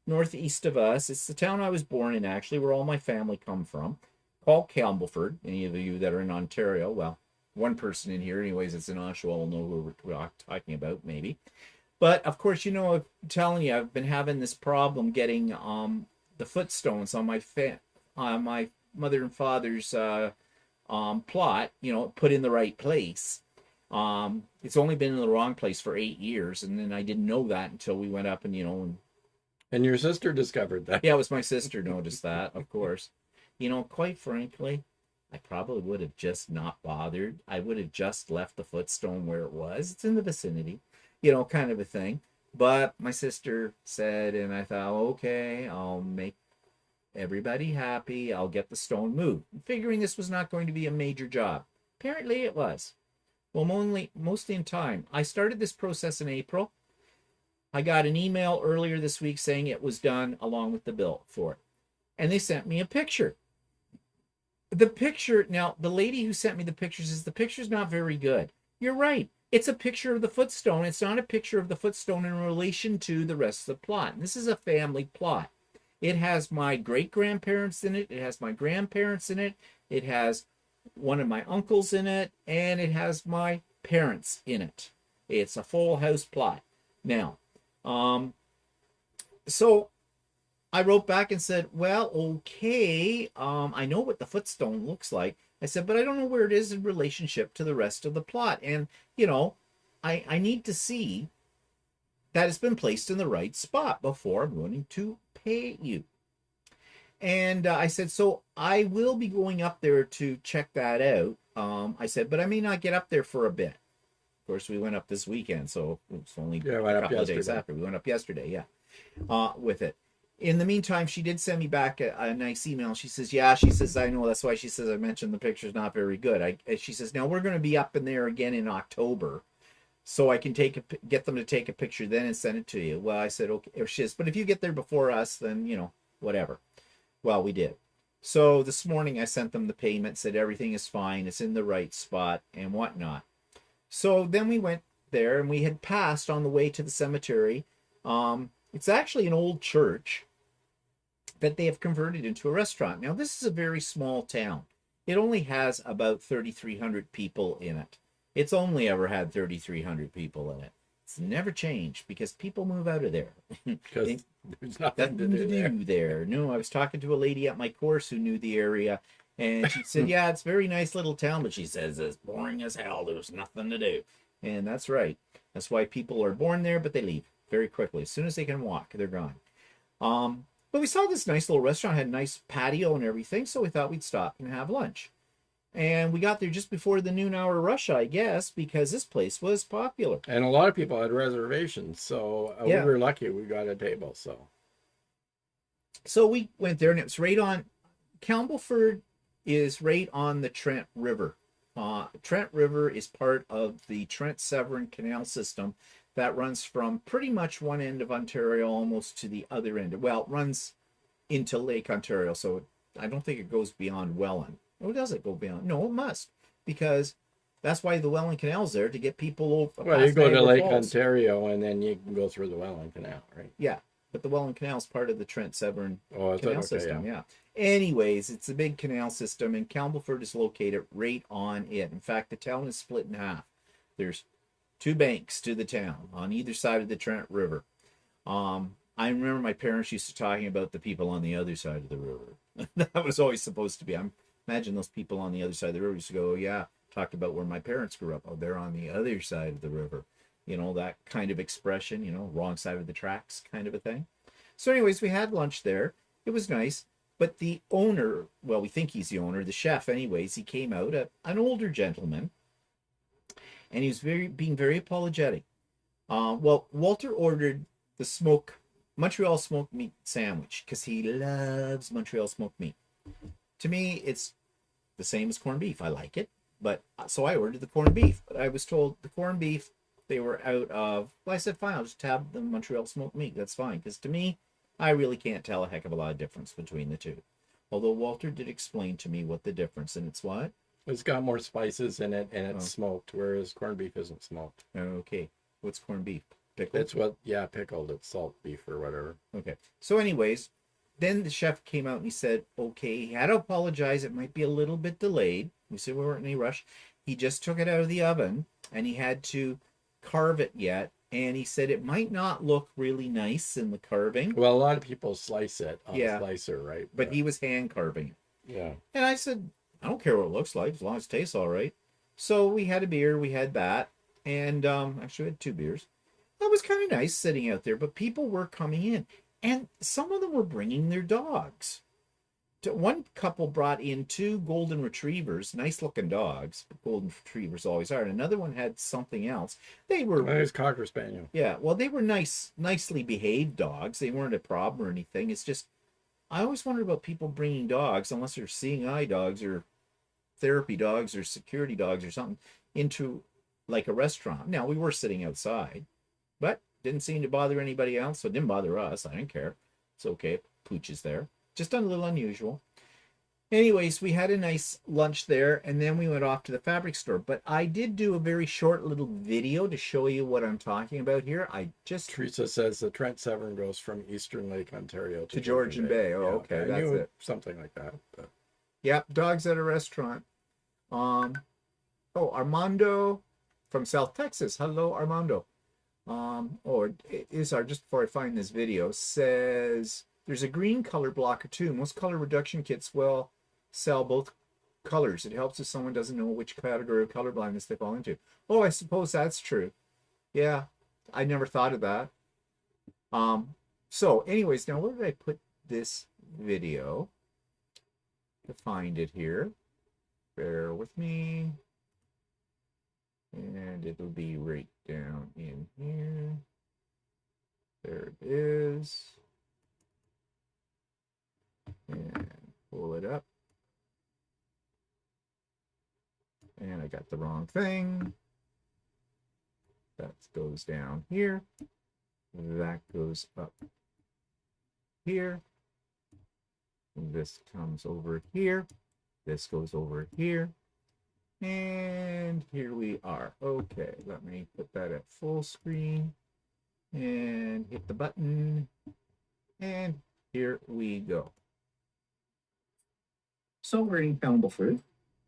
northeast of us. It's the town I was born in, actually, where all my family come from, called Campbellford. Any of you that are in Ontario, well, one person in here, anyways, it's in Oshawa, will know who we're talking about, maybe. But of course, I'm telling you, I've been having this problem getting the footstones on my mother and father's plot, put in the right place. It's only been in the wrong place for 8 years, and then I didn't know that until we went up and And your sister discovered that. Yeah, it was my sister noticed that, of course. Quite frankly, I probably would have just not bothered. I would have just left the footstone where it was. It's in the vicinity, kind of a thing. But my sister said, and I thought, okay, I'll make everybody happy. I'll get the stone moved. Figuring this was not going to be a major job. Apparently it was. Well, mostly in time. I started this process in April. I got an email earlier this week saying it was done along with the bill for it. And they sent me a picture. The picture, now, the lady who sent me the pictures says the picture's not very good. You're right. It's a picture of the footstone. It's not a picture of the footstone in relation to the rest of the plot. And this is a family plot. It has my great-grandparents in it. It has my grandparents in it. It has one of my uncles in it. And it has my parents in it. It's a full house plot. Now, so I wrote back and said, well, okay, I know what the footstone looks like. I said, but I don't know where it is in relationship to the rest of the plot. And, you know, I need to see that it's been placed in the right spot before I'm willing to pay you. And I said, so I will be going up there to check that out. I said, but I may not get up there for a bit. Of course, we went up this weekend, so it's only a couple of days after. We went up yesterday, yeah, with it. In the meantime, she did send me back a nice email. She says, yeah, she says, I know, that's why she says I mentioned the picture's not very good. She says, now we're going to be up in there again in October, so I can get them to take a picture then and send it to you. Well, I said, okay. She says, but if you get there before us, then, you know, whatever. Well, we did. So this morning I sent them the payment, said everything is fine, it's in the right spot and whatnot. So then we went there and we had passed on the way to the cemetery. It's actually an old church that they have converted into a restaurant. Now, this is a very small town. It only has about 3,300 people in it. It's only ever had 3,300 people in it. It's never changed because people move out of there. Because there's nothing to do there. No, I was talking to a lady at my course who knew the area, and she said, yeah, it's a very nice little town, but she says it's boring as hell. There's nothing to do. And that's right. That's why people are born there, but they leave very quickly. As soon as they can walk, they're gone. But we saw this nice little restaurant, had a nice patio and everything, so we thought we'd stop and have lunch. And we got there just before the noon hour rush, I guess, because this place was popular. And a lot of people had reservations, so we were lucky we got a table. So we went there, and it was right on, Campbellford is right on the Trent River. Trent River is part of the Trent-Severn Canal system that runs from pretty much one end of Ontario almost to the other end. Well, it runs into Lake Ontario, so I don't think it goes beyond Welland. Oh, does it go beyond? No, it must, because that's why the Welland Canal's there, to get people over. Well, you go to Lake Ontario, and then you can go through the Welland Canal, right? Yeah, but the Welland Canal is part of the Trent-Severn Canal system, yeah. Anyways, it's a big canal system, and Campbellford is located right on it. In fact, the town is split in half. There's 2 banks to the town on either side of the Trent River. I remember my parents used to talking about the people on the other side of the river. That was always supposed to be. Imagine those people on the other side of the river used to go, oh, yeah, talked about where my parents grew up. Oh, they're on the other side of the river. You know, that kind of expression, you know, wrong side of the tracks kind of a thing. So anyways, we had lunch there. It was nice. But the owner, well, we think he's the owner, the chef anyways, he came out, an older gentleman, and he was being very apologetic. Well, Walter ordered the Montreal smoked meat sandwich because he loves Montreal smoked meat. To me, it's the same as corned beef. I like it, but so I ordered the corned beef. But I was told the corned beef, they were out of. Well, I said fine, I'll just have the Montreal smoked meat. That's fine, because to me, I really can't tell a heck of a lot of difference between the two. Although Walter did explain to me what the difference, and it's what? It's got more spices in it, and it's smoked, whereas corned beef isn't smoked. Okay, what's corned beef? Pickled? It's pickled. It's salt beef or whatever. Okay, so anyways. Then the chef came out and he said, okay, he had to apologize. It might be a little bit delayed. We said we weren't in any rush. He just took it out of the oven and he had to carve it yet. And he said it might not look really nice in the carving. Well, a lot of people slice it on a slicer, right? But he was hand carving it. Yeah. And I said, I don't care what it looks like as long as it tastes all right. So we had a beer. We had that. And actually we had 2 beers. That was kind of nice sitting out there. But people were coming in. And some of them were bringing their dogs. One couple brought in 2 golden retrievers, nice looking dogs, but golden retrievers always are. And another one had something else. They were... It was Cocker Spaniel. Yeah, well, they were nicely behaved dogs. They weren't a problem or anything. It's just, I always wondered about people bringing dogs, unless they're seeing eye dogs or therapy dogs or security dogs or something, into like a restaurant. Now, we were sitting outside, but didn't seem to bother anybody else, so it didn't bother us. I didn't care. It's okay. Pooch is there. Just a little unusual. Anyways, we had a nice lunch there, and then we went off to the fabric store. But I did do a very short little video to show you what I'm talking about here. Teresa says the Trent-Severn goes from Eastern Lake, Ontario to Georgian Bay. Oh, okay. That's it. Something like that. But... Yep, dogs at a restaurant. Armando from South Texas. Hello, Armando. Just before I find this video, says There's a green color blocker too. Most color reduction kits will sell both colors. It helps if someone doesn't know which category of color blindness they fall into. Oh, I suppose that's true. Yeah, I never thought of that. So anyways, now where did I put this video? To find it here. Bear with me. And it'll be right down in here. There it is. And pull it up. And I got the wrong thing. That goes down here. That goes up here. This comes over here. This goes over here. And here we are. Okay, let me put that at full screen and hit the button. And here we go. So we're in Campbellford.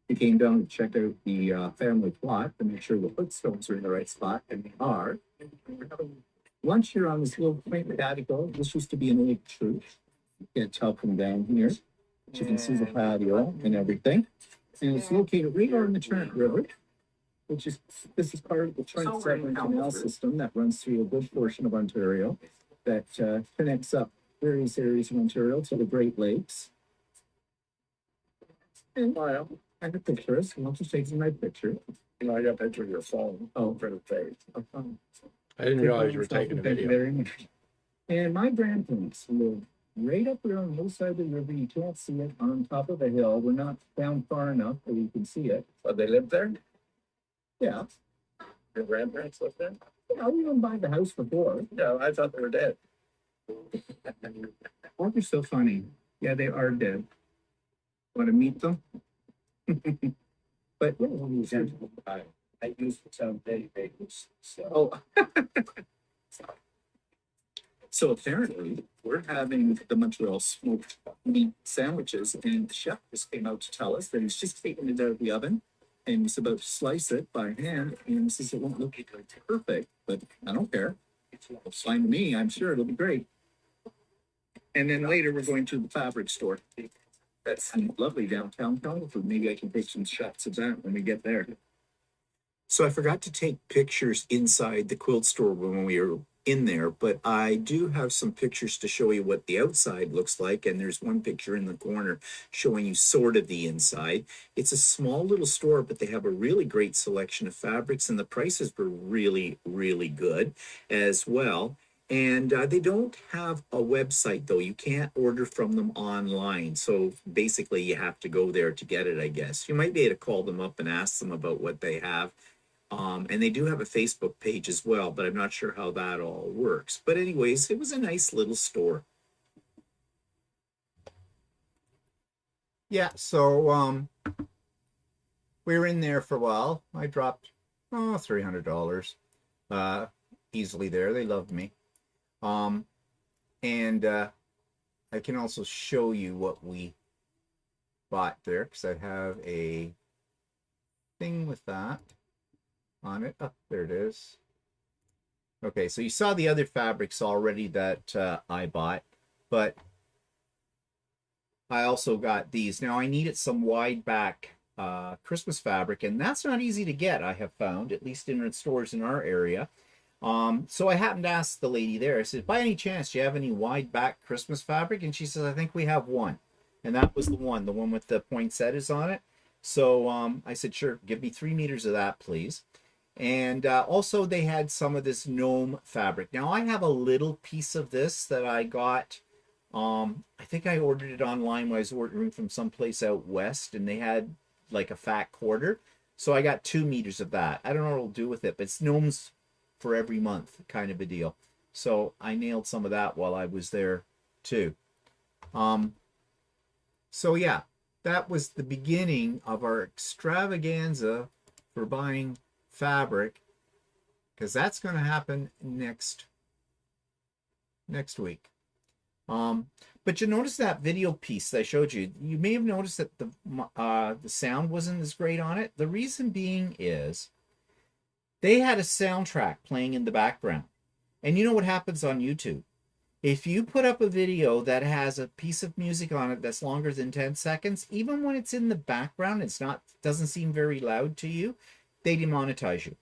We came down to check out the family plot to make sure the footstones are in the right spot, and they are. We're having lunch here on this little quaint patio. This used to be an old church. You can't tell from down here. But you can see the patio and everything. And it's located right on the Trent River, which is, this is part of the Trent Severn Canal system that runs through a good portion of Ontario that connects up various areas of Ontario to the Great Lakes. And I have pictures. I'm just taking my picture. You know, I got a picture of your phone. Oh, for the face. I didn't realize you were taking a Thank you video. very much. And my grandparents live right up there on the hillside of the river. You can't see it on top of a hill. We're not down far enough that you can see it. Oh, they lived there? Yeah. Your grandparents lived there? I even buy the house before. Yeah, I thought they were dead. Oh, they're so funny. Yeah, they are dead. Want to meet them? But I used to sound very famous. So. oh. So apparently, we're having the Montreal smoked meat sandwiches, and the chef just came out to tell us that he's just taking it out of the oven, and he's about to slice it by hand, and he says it won't look perfect, but I don't care. It's fine to me. I'm sure it'll be great. And then later, we're going to the fabric store. That's lovely downtown Campbellford. Maybe I can take some shots of that when we get there. So I forgot to take pictures inside the quilt store when we were in there, but I do have some pictures to show you what the outside looks like, and there's one picture in the corner showing you sort of the inside. It's a small little store, but they have a really great selection of fabrics, and the prices were really, really good as well. And they don't have a website, though. You can't order from them online. So basically, you have to go there to get it, I guess. You might be able to call them up and ask them about what they have. And they do have a Facebook page as well, but I'm not sure how that all works. But anyways, it was a nice little store. Yeah, so we were in there for a while. I dropped $300 easily there. They loved me. And I can also show you what we bought there, because I have a thing with that on it. Oh, there it is. Okay, so you saw the other fabrics already that I bought, but I also got these. Now I needed some wide back Christmas fabric, and that's not easy to get, I have found, at least in stores in our area. So I happened to ask the lady there, I said, by any chance, do you have any wide back Christmas fabric? And she says, I think we have one. And that was the one with the poinsettias on it. So I said, sure, give me 3 meters of that, please. And also they had some of this gnome fabric. Now I have a little piece of this that I got. I think I ordered it online when I was ordering from someplace out west, and they had like a fat quarter. So I got 2 meters of that. I don't know what I'll do with it, but it's gnomes for every month kind of a deal. So I nailed some of that while I was there too. So yeah, that was the beginning of our extravaganza for buying fabric, because that's going to happen next week. But you notice that video piece that I showed you. You may have noticed that the sound wasn't as great on it. The reason being is they had a soundtrack playing in the background. And you know what happens on YouTube? If you put up a video that has a piece of music on it that's longer than 10 seconds, even when it's in the background, doesn't seem very loud to you, they demonetize you.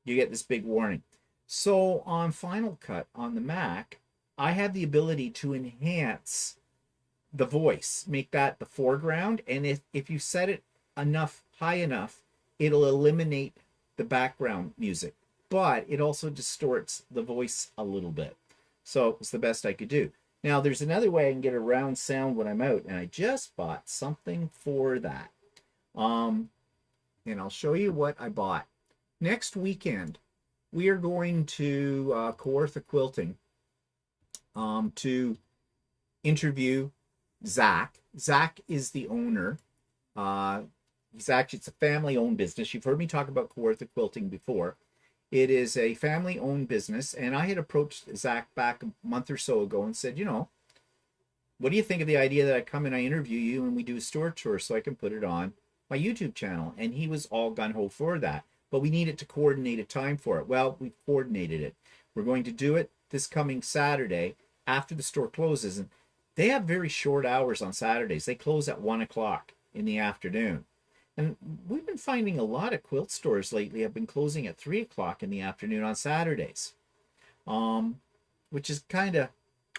You get this big warning. So on Final Cut on the Mac, I have the ability to enhance the voice, make that the foreground, and if you set it high enough, it'll eliminate the background music, but it also distorts the voice a little bit. So it's the best I could do. Now there's another way I can get around sound when I'm out, and I just bought something for that. And I'll show you what I bought. Next weekend, we are going to Quilting to interview Zach. Zach is the owner. It's a family-owned business. You've heard me talk about Quilting before. It is a family-owned business, and I had approached Zach back a month or so ago and said, what do you think of the idea that I come and I interview you and we do a store tour so I can put it on my YouTube channel? And he was all gung-ho for that, but we needed to coordinate a time for it. Well, we've coordinated it. We're going to do it this coming Saturday after the store closes, and they have very short hours on Saturdays. They close at 1 o'clock in the afternoon. And we've been finding a lot of quilt stores lately have been closing at 3 o'clock in the afternoon on Saturdays, which is kind of...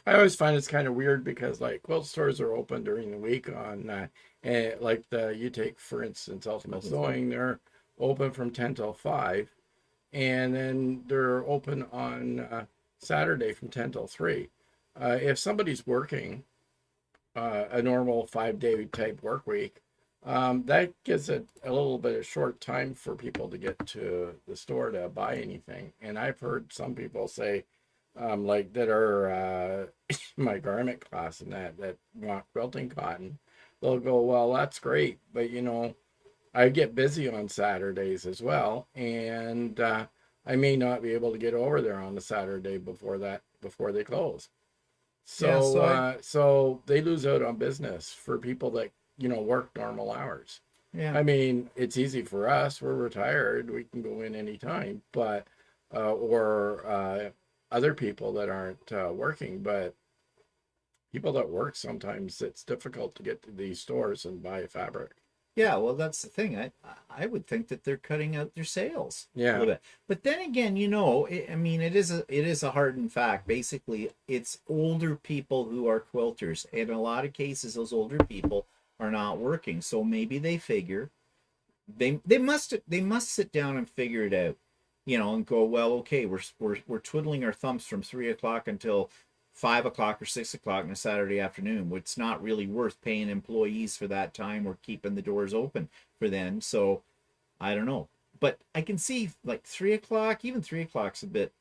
I always find it's kind of weird because like quilt stores are open during the week on, you take, for instance, Ultimate Sewing, they're open from 10 till 5. And then they're open on Saturday from 10 till 3. If somebody's working a normal 5-day type work week, that gives it a little bit of short time for people to get to the store to buy anything. And I've heard some people say, that are my garment class and that want quilting cotton, they'll go, well, that's great, but I get busy on Saturdays as well, and I may not be able to get over there on the Saturday before they close. So they lose out on business for people that work normal hours. Yeah. I mean, it's easy for us. We're retired. We can go in anytime, but other people that aren't working, but people that work, sometimes it's difficult to get to these stores and buy fabric. Yeah, well, that's the thing. I would think that they're cutting out their sales a Yeah. little bit. But then again, it is a hardened fact. Basically, it's older people who are quilters, and in a lot of cases, those older people are not working. So maybe they figure they must sit down and figure it out, and go, well, okay, we're twiddling our thumbs from 3 o'clock until 5 o'clock or 6 o'clock on a Saturday afternoon. It's not really worth paying employees for that time or keeping the doors open for them. So I don't know, but I can see like 3 o'clock, even 3 o'clock's a bit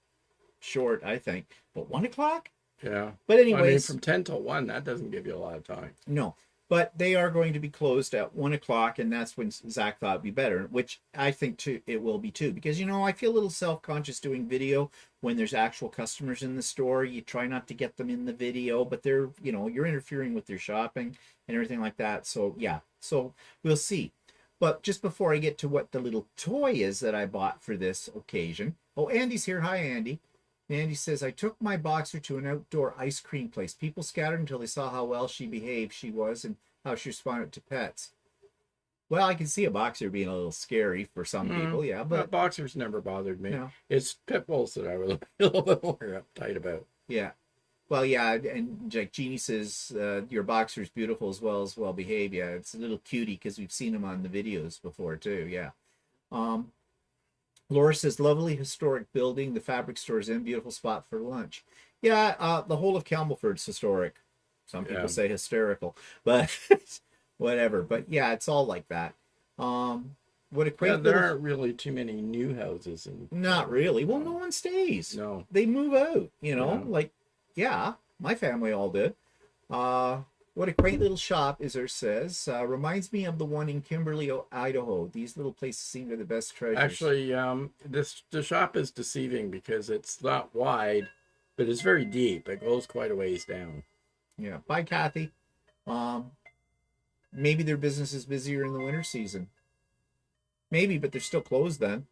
short, I think, but 1 o'clock. Yeah. But anyways, I mean, from 10 till 1, that doesn't give you a lot of time. No. But they are going to be closed at 1 o'clock, and that's when Zach thought it'd be better, which I think too it will be too, because I feel a little self-conscious doing video when there's actual customers in the store. You try not to get them in the video, but they're you're interfering with their shopping and everything like that. So yeah, so we'll see. But just before I get to what the little toy is that I bought for this occasion, Andy's here. Hi, Andy. Andy says, I took my boxer to an outdoor ice cream place. People scattered until they saw how well she was and how she responded to pets. Well, I can see a boxer being a little scary for some people, yeah. But boxers never bothered me. No. It's pit bulls that I would be a little bit more uptight about. Yeah. Well, yeah, and like Jeannie says, your boxer's beautiful as well behaved. Yeah, it's a little cutie because we've seen him on the videos before too, yeah. Laura says, lovely historic building. The fabric store's in. Beautiful spot for lunch. Yeah, the whole of Campbellford's historic. Some people say hysterical, but whatever. But yeah, it's all like that. There aren't really too many new houses. Not really. Well, no one stays. No. They move out, my family all did. What a quaint little shop, Iser says. Reminds me of the one in Kimberly, Idaho. These little places seem to be the best treasures. Actually, the shop is deceiving because it's not wide, but it's very deep. It goes quite a ways down. Yeah. Bye, Kathy. Maybe their business is busier in the winter season. Maybe, but they're still closed then.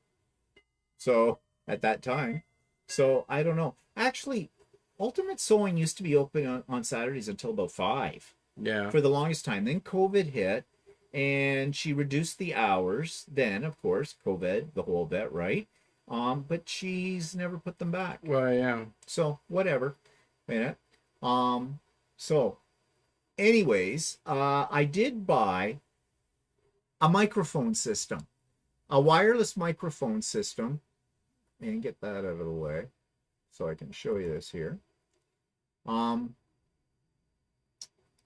So, at that time. So, I don't know. Actually, Ultimate Sewing used to be open on Saturdays until about 5 Yeah. for the longest time. Then COVID hit and she reduced the hours. Then, of course, COVID, the whole bit, right? But she's never put them back. Well, yeah. So, whatever. Minute. So, anyways, I did buy a microphone system, a wireless microphone system, and get that out of the way so I can show you this here.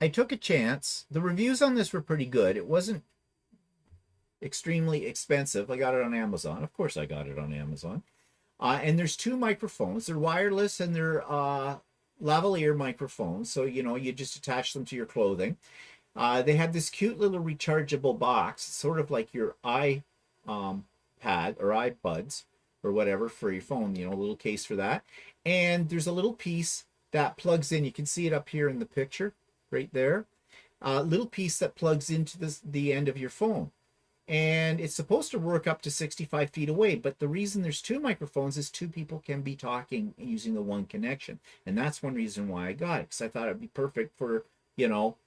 I took a chance. The reviews on this were pretty good. It wasn't extremely expensive. I got it on Amazon. Of course I got it on Amazon. And there's 2 microphones. They're wireless and they're lavalier microphones. So, you know, you just attach them to your clothing. They have this cute little rechargeable box, sort of like your iPad or iPods or whatever for your phone, you know, a little case for that. And there's a little piece that plugs in. You can see it up here in the picture right there. A little piece that plugs into the end of your phone. And it's supposed to work up to 65 feet away. But the reason there's 2 microphones is 2 people can be talking using the one connection. And that's one reason why I got it, because I thought it'd be perfect for, you know,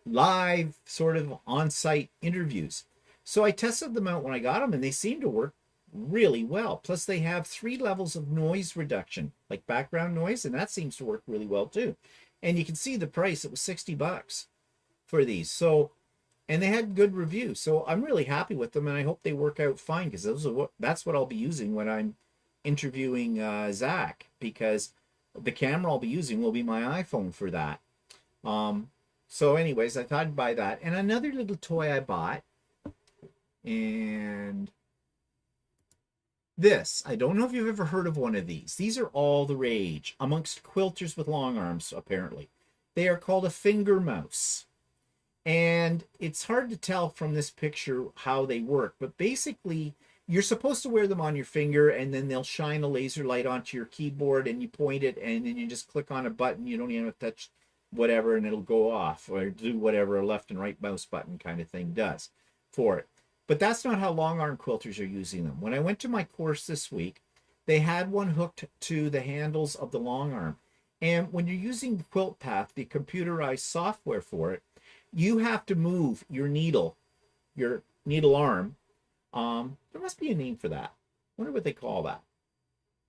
live sort of on-site interviews. So I tested them out when I got them, and they seem to work really well. Plus they have 3 levels of noise reduction, like background noise, and that seems to work really well too. And you can see the price, it was $60 for these. So, and they had good reviews. So I'm really happy with them, and I hope they work out fine, because that's what I'll be using when I'm interviewing Zach, because the camera I'll be using will be my iPhone for that. So anyways, I thought I'd buy that. And another little toy I bought, and this, I don't know if you've ever heard of one of these. These are all the rage amongst quilters with long arms, apparently. They are called a finger mouse. And it's hard to tell from this picture how they work, but basically you're supposed to wear them on your finger, and then they'll shine a laser light onto your keyboard, and you point it, and then you just click on a button. You don't even have to touch whatever, and it'll go off, or do whatever a left and right mouse button kind of thing does for it. But that's not how long arm quilters are using them. When I went to my course this week, they had one hooked to the handles of the long arm. And when you're using Quilt Path, the computerized software for it, you have to move your needle arm. There must be a name for that. I wonder what they call that.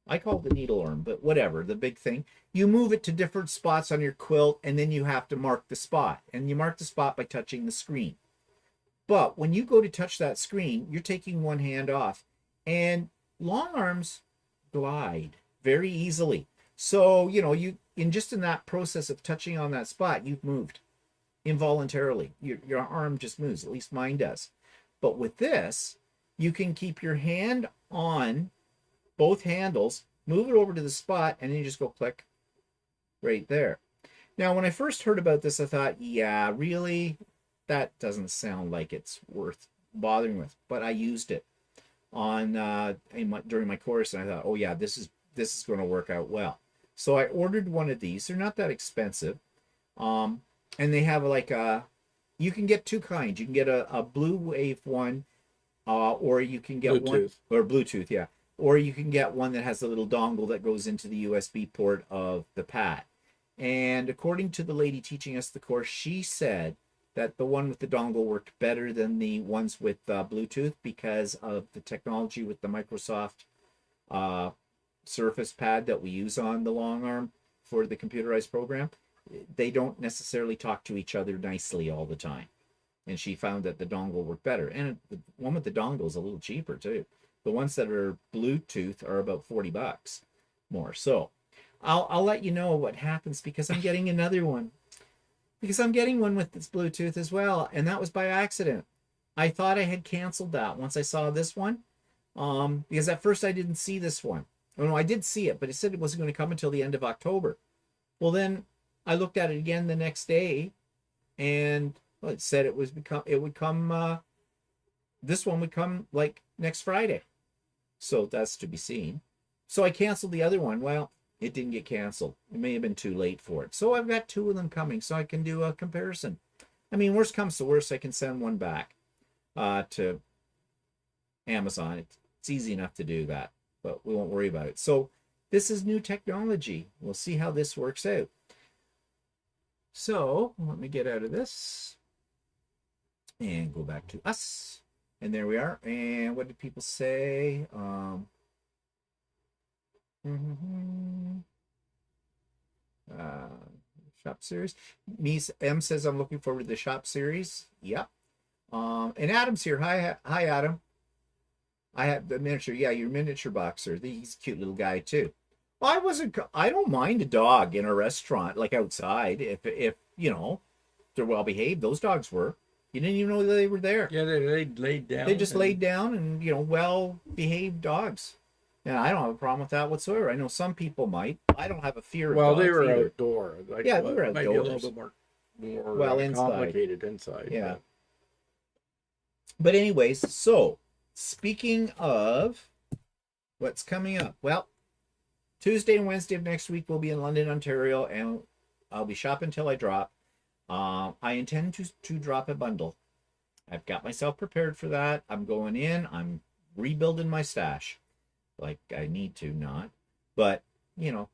I call it the needle arm, but whatever, the big thing. You move it to different spots on your quilt, and then you have to mark the spot. And you mark the spot by touching the screen. But when you go to touch that screen, you're taking one hand off. And long arms glide very easily. So, you know, in that process of touching on that spot, you've moved involuntarily. Your arm just moves, at least mine does. But with this, you can keep your hand on both handles, move it over to the spot, and then you just go click right there. Now, when I first heard about this, I thought, yeah, really? That doesn't sound like it's worth bothering with. But I used it on during my course, and I thought, oh yeah, this is going to work out well. So I ordered one of these. They're not that expensive. And they have you can get 2 kinds. You can get a blue wave one, or you can get Bluetooth. or Bluetooth, yeah. Or you can get one that has a little dongle that goes into the USB port of the pad. And according to the lady teaching us the course, she said that the one with the dongle worked better than the ones with Bluetooth because of the technology with the Microsoft Surface pad that we use on the long arm for the computerized program. They don't necessarily talk to each other nicely all the time. And she found that the dongle worked better. And the one with the dongle is a little cheaper too. The ones that are Bluetooth are about $40 more. So I'll let you know what happens, because I'm getting another one. Because I'm getting one with this Bluetooth as well. And that was by accident. I thought I had canceled that once I saw this one. Because at first I didn't see this one. Oh, no, I did see it, but it said it wasn't going to come until the end of October. Well, then I looked at it again the next day, and it said it would come. This one would come like next Friday. So that's to be seen. So I canceled the other one. Well, it didn't get canceled. It may have been too late for it. So I've got 2 of them coming, so I can do a comparison. I mean, worst comes to worst, I can send one back to Amazon. It's easy enough to do that, but we won't worry about it. So This is new technology. We'll see how this works out. So let me get out of this and go back to us. And there we are. And what did people say? Shop series. M says I'm looking forward to the shop series. Yep. And Adam's here. Hi, Adam. I have the miniature. Yeah, your miniature boxer. He's a cute little guy too. Well, I don't mind a dog in a restaurant, like outside, if you know they're well behaved. Those dogs were. You didn't even know they were there. Yeah, they laid down. They just laid down, and well behaved dogs. And I don't have a problem with that whatsoever. I know some people might. I don't have a fear of dogs. Well, they were either. outdoor. Like, Yeah, they were outdoors. Might be a little bit more inside. complicated inside. Yeah. But anyways, so speaking of what's coming up, well, Tuesday and Wednesday of next week we'll be in London, Ontario, and I'll be shopping till I drop. I intend to drop a bundle. I've got myself prepared for that. I'm going in. I'm rebuilding my stash. Like I need to not. But,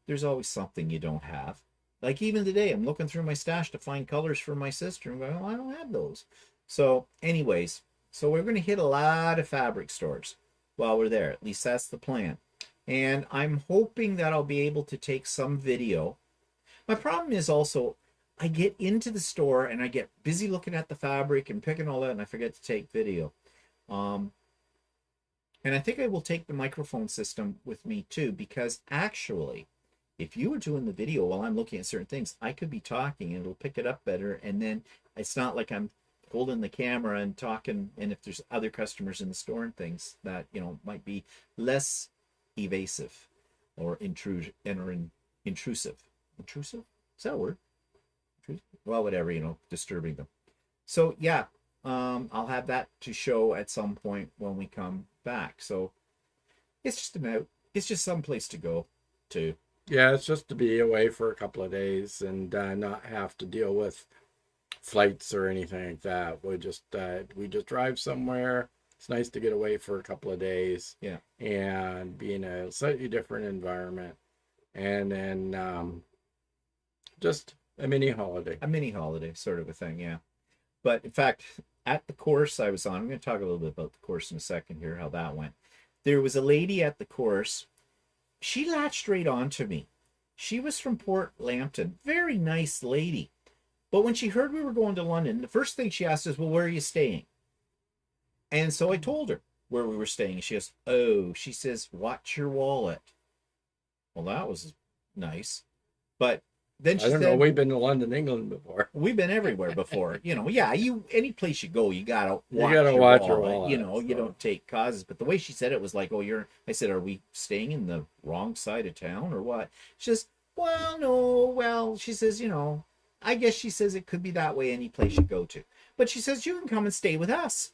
there's always something you don't have. Like even today, I'm looking through my stash to find colors for my sister. I'm going, I don't have those. So anyways, we're going to hit a lot of fabric stores while we're there. At least that's the plan. And I'm hoping that I'll be able to take some video. My problem is also I get into the store and I get busy looking at the fabric and picking all that, and I forget to take video. And I think I will take the microphone system with me too, because actually, if you were doing the video while I'm looking at certain things, I could be talking and it'll pick it up better. And then it's not like I'm holding the camera and talking. And if there's other customers in the store and things that, might be less evasive or intrusive. Intrusive? Is that a word? Well, whatever, disturbing them. So yeah, I'll have that to show at some point when we come back. So it's just some place to go to. Yeah, it's just to be away for a couple of days and not have to deal with flights or anything like that. We just drive somewhere. It's nice to get away for a couple of days. Yeah. And be in a slightly different environment. And then just a mini holiday. A mini holiday sort of a thing, yeah. But in fact, at the course I was on, I'm going to talk a little bit about the course in a second here, how that went. There was a lady at the course. She latched right onto me. She was from Port Lambton. Very nice lady. But when she heard we were going to London, the first thing she asked is, well, where are you staying? And so I told her where we were staying. She goes, oh, she says, watch your wallet. Well, that was nice. But then she I don't said, know. We've been to London, England before. We've been everywhere before. Any place you go, you gotta watch your wallet. You don't take causes. But the way she said it was like, I said, are we staying in the wrong side of town or what? She says, well, no. Well, she says, I guess she says it could be that way any place you go to. But she says, you can come and stay with us.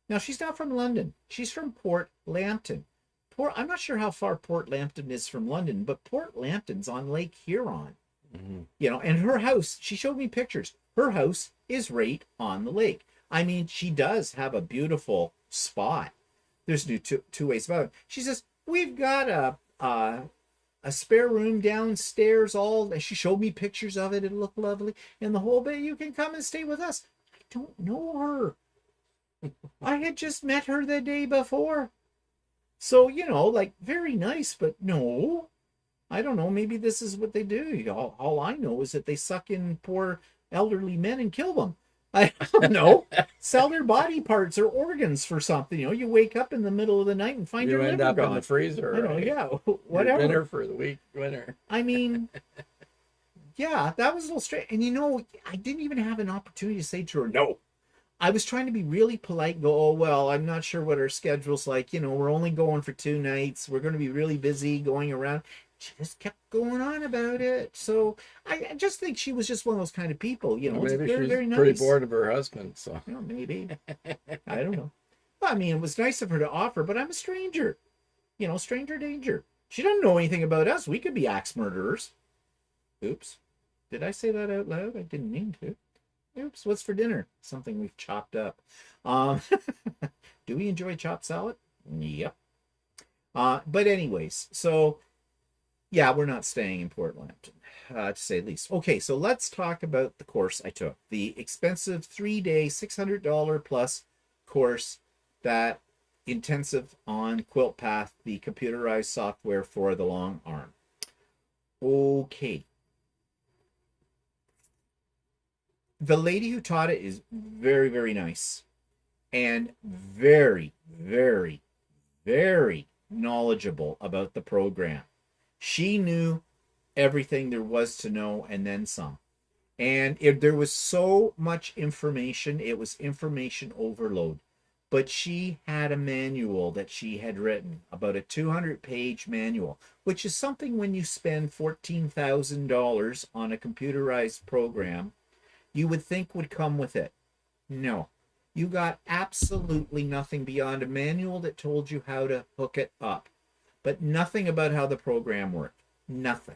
Now, she's not from London. She's from Port Lambton. I'm not sure how far Port Lambton is from London, but Port Lambton's on Lake Huron. Mm-hmm. And her house, she showed me pictures. Her house is right on the lake. I mean, she does have a beautiful spot. There's no two ways about it. She says, we've got a spare room downstairs. She showed me pictures of it. It looked lovely. And the whole bit, you can come and stay with us. I don't know her. I had just met her the day before. So, very nice, but no. I don't know. Maybe this is what they do. All I know is that they suck in poor elderly men and kill them. I don't know. Sell their body parts or organs for something. You wake up in the middle of the night and find your liver gone. You end up in the freezer. I know, right? yeah. Whatever. Dinner for the week, winter. I mean, yeah, that was a little strange. And I didn't even have an opportunity to say to her, no. I was trying to be really polite and go, oh, well, I'm not sure what our schedule's like. We're only going for 2 nights. We're going to be really busy going around. She just kept going on about it. So I just think she was just one of those kind of people, Maybe very, she's very nice. pretty bored of her husband, so. Maybe. I don't know. Well, I mean, it was nice of her to offer, but I'm a stranger. Stranger danger. She doesn't know anything about us. We could be axe murderers. Oops. Did I say that out loud? I didn't mean to. Oops, what's for dinner? Something we've chopped up. Do we enjoy chopped salad? Yep. But anyways, so Yeah, we're not staying in Port Lambton, to say the least. Okay, so let's talk about the course I took. The expensive 3-day, $600 plus course, that intensive on Quilt Path, the computerized software for the long arm. Okay. The lady who taught it is very, very nice and very, very, very knowledgeable about the program. She knew everything there was to know and then some. And there was so much information, it was information overload. But she had a manual that she had written, about a 200-page manual, which is something when you spend $14,000 on a computerized program, you would think would come with it. No. You got absolutely nothing beyond a manual that told you how to hook it up, but nothing about how the program worked. Nothing.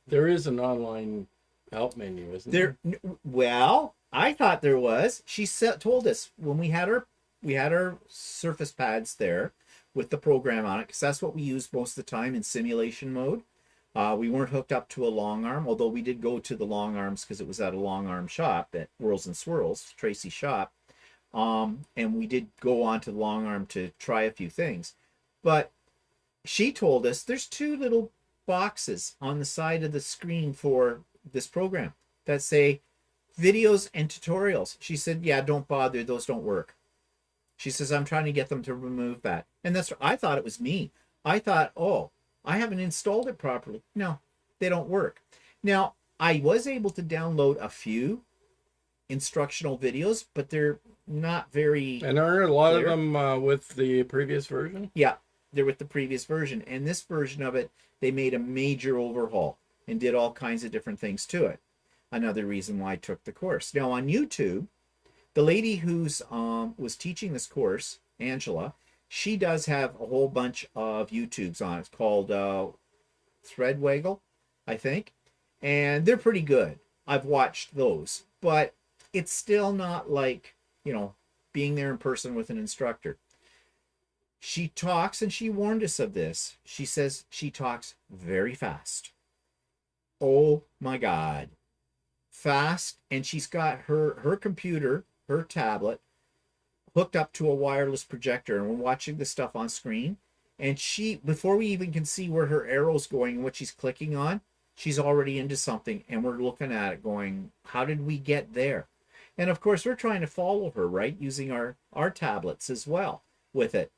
There is an online help menu, isn't there? Well, I thought there was. She told us when we had our surface pads there with the program on it, because that's what we used most of the time in simulation mode. We weren't hooked up to a long arm, although we did go to the long arms because it was at a long arm shop at Whirls and Swirls, Tracy's shop. And we did go on to the long arm to try a few things. But she told us there's 2 little boxes on the side of the screen for this program that say videos and tutorials. She said, yeah, don't bother, those don't work. She says, I'm trying to get them to remove that. And I thought it was me. I thought, oh, I haven't installed it properly. No, they don't work. Now, I was able to download a few instructional videos, but they're not very. And are a lot clear. of them with the previous version? Yeah, they're with the previous version. And this version of it, they made a major overhaul and did all kinds of different things to it. Another reason why I took the course. Now on YouTube, the lady who's was teaching this course, Angela, she does have a whole bunch of YouTubes on it. It's called Threadwaggle, I think. And they're pretty good. I've watched those. But it's still not like, being there in person with an instructor. She talks, and she warned us of this. She says she talks very fast. Oh my God. Fast. And she's got her computer, her tablet, hooked up to a wireless projector, and we're watching the stuff on screen. And she, before we even can see where her arrow's going and what she's clicking on, she's already into something, and we're looking at it going, how did we get there? And of course, we're trying to follow her, right? Using our tablets as well with it.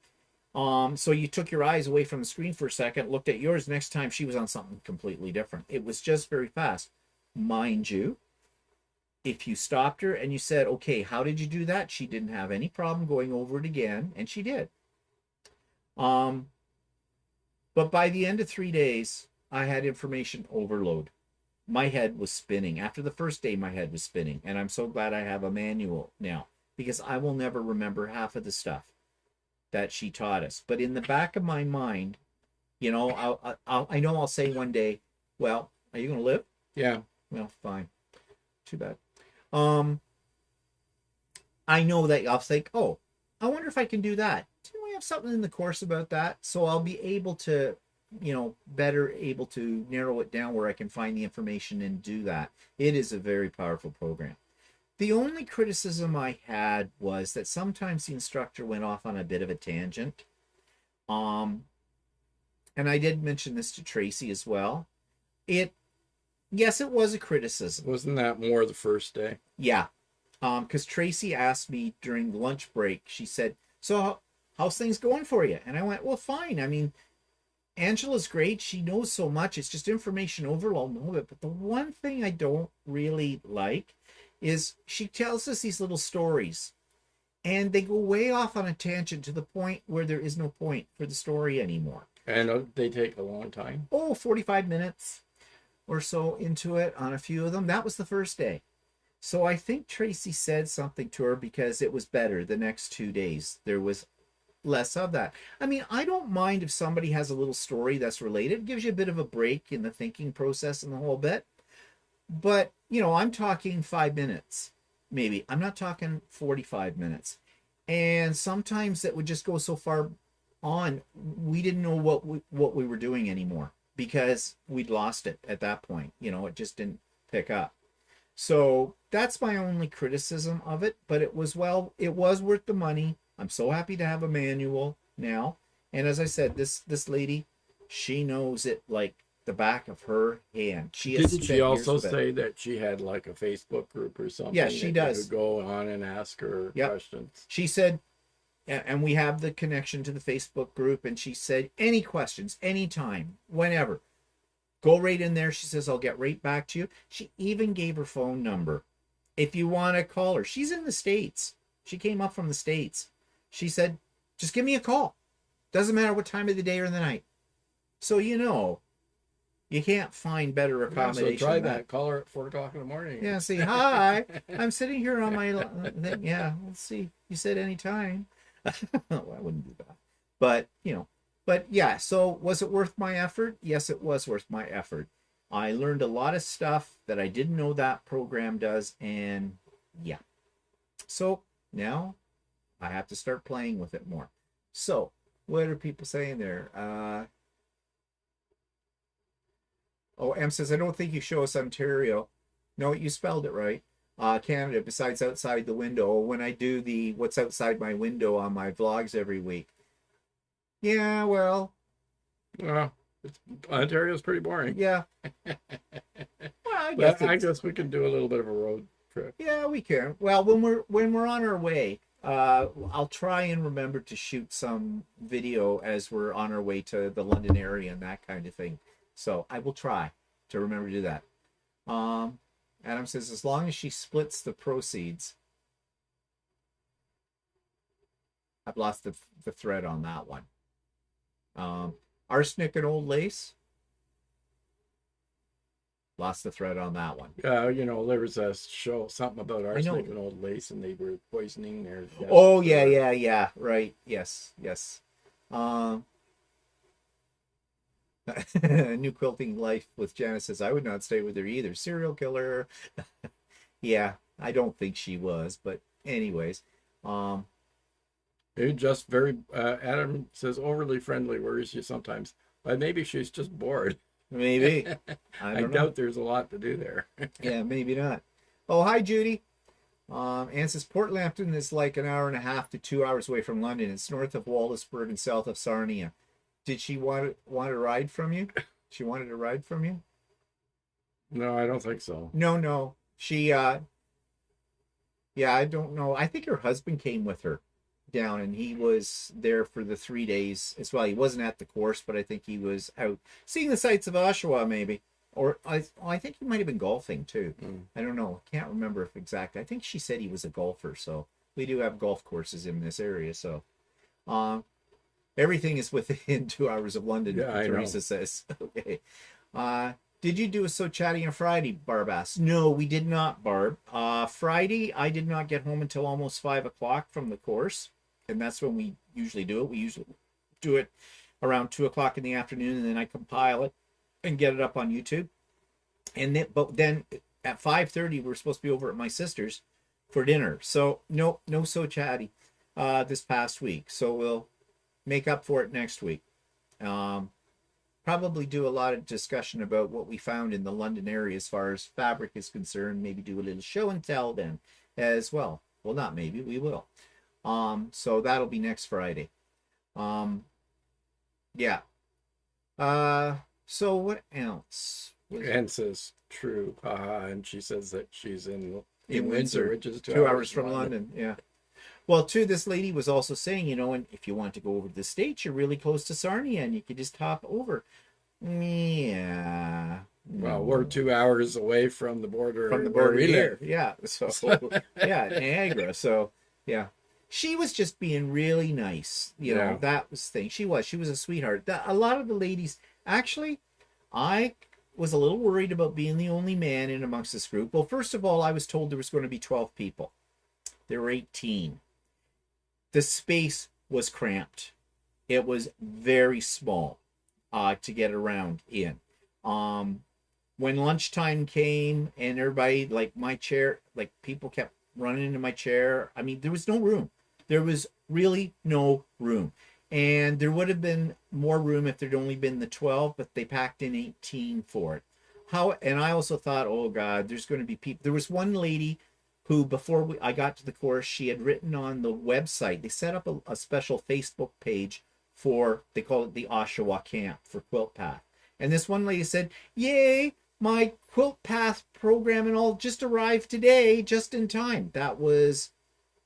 So you took your eyes away from the screen for a second, looked at yours. Next time she was on something completely different. It was just very fast. Mind you, if you stopped her and you said, okay, how did you do that? She didn't have any problem going over it again, and she did. But by the end of 3 days, I had information overload. My head was spinning. After the first day, my head was spinning. And I'm so glad I have a manual now, because I will never remember half of the stuff that she taught us. But in the back of my mind, I know I'll say one day, well, are you going to live? Yeah. Well, fine. Too bad. I know that I'll think, oh, I wonder if I can do that. Do we have something in the course about that? So I'll be able to, better able to narrow it down where I can find the information and do that. It is a very powerful program. The only criticism I had was that sometimes the instructor went off on a bit of a tangent. And I did mention this to Tracy as well. Yes, it was a criticism. Wasn't that more the first day? Yeah. Because Tracy asked me during the lunch break, she said, so how's things going for you? And I went, well, fine. I mean, Angela's great. She knows so much. It's just information overload. But the one thing I don't really like is she tells us these little stories, and they go way off on a tangent to the point where there is no point for the story anymore. And they take a long time? 45 minutes or so into it on a few of them. That was the first day. So I think Tracy said something to her because it was better the next 2 days. There was less of that. I mean, I don't mind if somebody has a little story that's related. It gives you a bit of a break in the thinking process and the whole bit. But, I'm talking 5 minutes, maybe. I'm not talking 45 minutes. And sometimes that would just go so far on, we didn't know what we were doing anymore. because we'd lost it at that point. You know, it just didn't pick up. So that's my only criticism of it, but it was worth the money. I'm so happy to have a manual now. And as I said, this lady, she knows it like the back of her hand. She has Didn't spent she also years with it. say that she had like a Facebook group or something? Yeah, she that does. You could go on and ask her Yep. questions. She said, and we have the connection to the Facebook group, and she said, any questions, anytime, whenever, go right in there. She says, I'll get right back to you. She even gave her phone number. If you want to call her, she's in the States. She came up from the States. She said, just give me a call. Doesn't matter what time of the day or the night. So, you know, you can't find better Yeah, accommodation. so try than that. Call her at 4:00 in the morning. Yeah, see, hi. I'm sitting here on my thing. Yeah, let's see. You said anytime. Well, I wouldn't do that. But, you know, but yeah, so was it worth my effort? Yes, it was worth my effort. I learned a lot of stuff that I didn't know that program does. And yeah. So now I have to start playing with it more. So what are people saying there? M says, I don't think you show us Ontario. No, you spelled it right. Canada, besides outside the window. When I do the what's outside my window on my vlogs every week. Yeah, well. Ontario's pretty boring. Yeah. Well, I guess we can do a little bit of a road trip. Yeah, we can. Well, when we're on our way, I'll try and remember to shoot some video as we're on our way to the London area and that kind of thing. So I will try to remember to do that. Adam says, as long as she splits the proceeds. I've lost the thread on that one. Arsenic and old lace. Lost the thread on that one. You know, there was a show, something about arsenic and old lace, and they were poisoning their... Oh, yeah. Right. Yes. New Quilting Life with Janice says, I would not stay with her either. Serial killer. Yeah, I don't think she was, but anyways. It just very, Adam says, overly friendly, worries you sometimes. But maybe she's just bored. Maybe. I doubt there's a lot to do there. Yeah, maybe not. Oh, hi, Judy. Anne says, Port Lambton is like an hour and a half to 2 hours away from London. It's north of Wallaceburg and south of Sarnia. Did she want a ride from you? She wanted a ride from you? No, I don't think so. No. She, yeah, I don't know. I think her husband came with her down, and he was there for the 3 days as well. He wasn't at the course, but I think he was out seeing the sights of Oshawa, maybe. Or I think he might have been golfing too. I don't know. Can't remember if exact. I think she said he was a golfer. So we do have golf courses in this area. So, everything is within 2 hours of London. Yeah, Teresa says. Okay. Did you do a So Chatty on Friday, Barb asks? No, we did not, Barb. Friday, I did not get home until almost 5 o'clock from the course. And that's when we usually do it. We usually do it around 2 o'clock in the afternoon, and then I compile it and get it up on YouTube. But then at 5:30, we're supposed to be over at my sister's for dinner. So no So Chatty this past week. So we'll make up for it next week. Probably do a lot of discussion about what we found in the London area as far as fabric is concerned. Maybe do a little show and tell then as well. Well, not maybe, we will. So that'll be next Friday. Yeah. So what else? Anne says, true. And she says that she's in Windsor, which is 2 hours from London. Yeah. Well, too, this lady was also saying, you know, and if you want to go over to the States, you're really close to Sarnia and you could just hop over. Yeah. Well, we're 2 hours away from the border. From the border here. Yeah. So, yeah, Niagara. So, yeah. She was just being really nice. You know, that was the thing. She was a sweetheart. A lot of the ladies, actually, I was a little worried about being the only man in amongst this group. Well, first of all, I was told there was going to be 12 people. There were 18. The space was cramped. It was very small to get around in. When lunchtime came and everybody, like my chair, like people kept running into my chair. I mean, there was no room. There was really no room. And there would have been more room if there'd only been the 12, but they packed in 18 for it. And I also thought, oh God, there's going to be people. There was one lady who, before I got to the course, she had written on the website. They set up a special Facebook page for, they call it the Oshawa Camp for Quilt Path. And this one lady said, yay, my Quilt Path program and all just arrived today, just in time. That was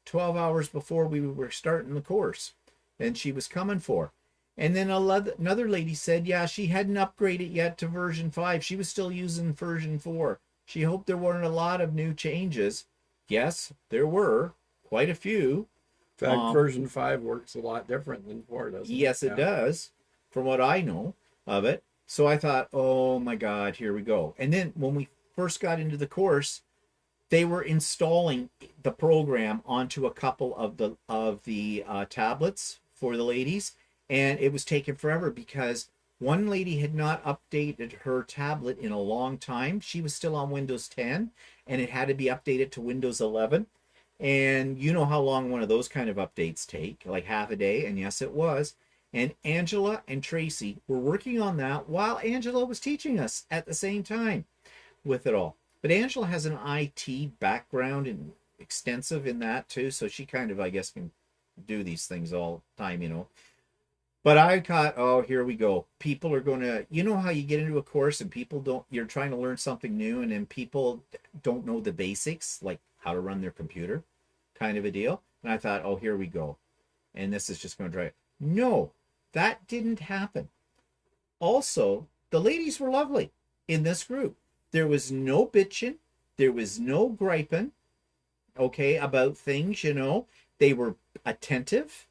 12 hours before we were starting the course. And she was coming for. And then another lady said, yeah, she hadn't upgraded yet to version 5. She was still using version 4. She hoped there weren't a lot of new changes. Yes, there were quite a few. In fact, version 5 works a lot different than 4, doesn't it? Yes, it does, from what I know of it. So I thought, oh my God, here we go. And then when we first got into the course, they were installing the program onto a couple of the tablets for the ladies, and it was taking forever because one lady had not updated her tablet in a long time. She was still on Windows 10, and it had to be updated to Windows 11. And you know how long one of those kind of updates take, like half a day, and yes, it was. And Angela and Tracy were working on that while Angela was teaching us at the same time with it all. But Angela has an IT background and extensive in that too, so she kind of, I guess, can do these things all the time, you know. But I thought, oh, here we go. People are going to, you know how you get into a course and people don't, you're trying to learn something new and then people don't know the basics, like how to run their computer, kind of a deal. And I thought, oh, here we go. And this is just going to drive. No, that didn't happen. Also, the ladies were lovely in this group. There was no bitching. There was no griping, okay, about things, you know. They were attentive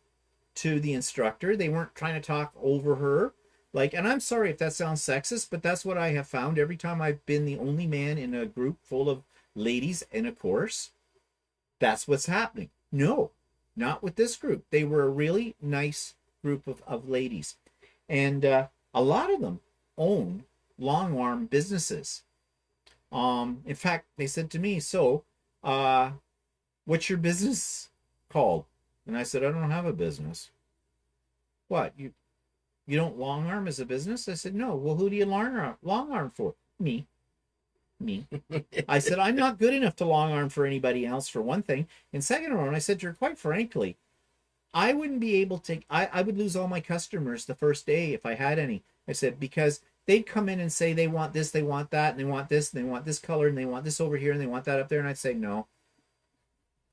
to the instructor. They weren't trying to talk over her. Like, and I'm sorry if that sounds sexist, but that's what I have found every time I've been the only man in a group full of ladies in a course. That's what's happening. No, not with this group. They were a really nice group of ladies. And a lot of them own long arm businesses. In fact, they said to me, so, what's your business called? And I said, I don't have a business. What, you don't long arm as a business? I said, no. Well, who do you long arm for? Me. I said, I'm not good enough to long arm for anybody else, for one thing. And second of all, I said to her, quite frankly, I wouldn't be able to, I would lose all my customers the first day if I had any. I said, because they'd come in and say they want this, they want that, and they want this, and they want this color, and they want this over here, and they want that up there. And I'd say, no.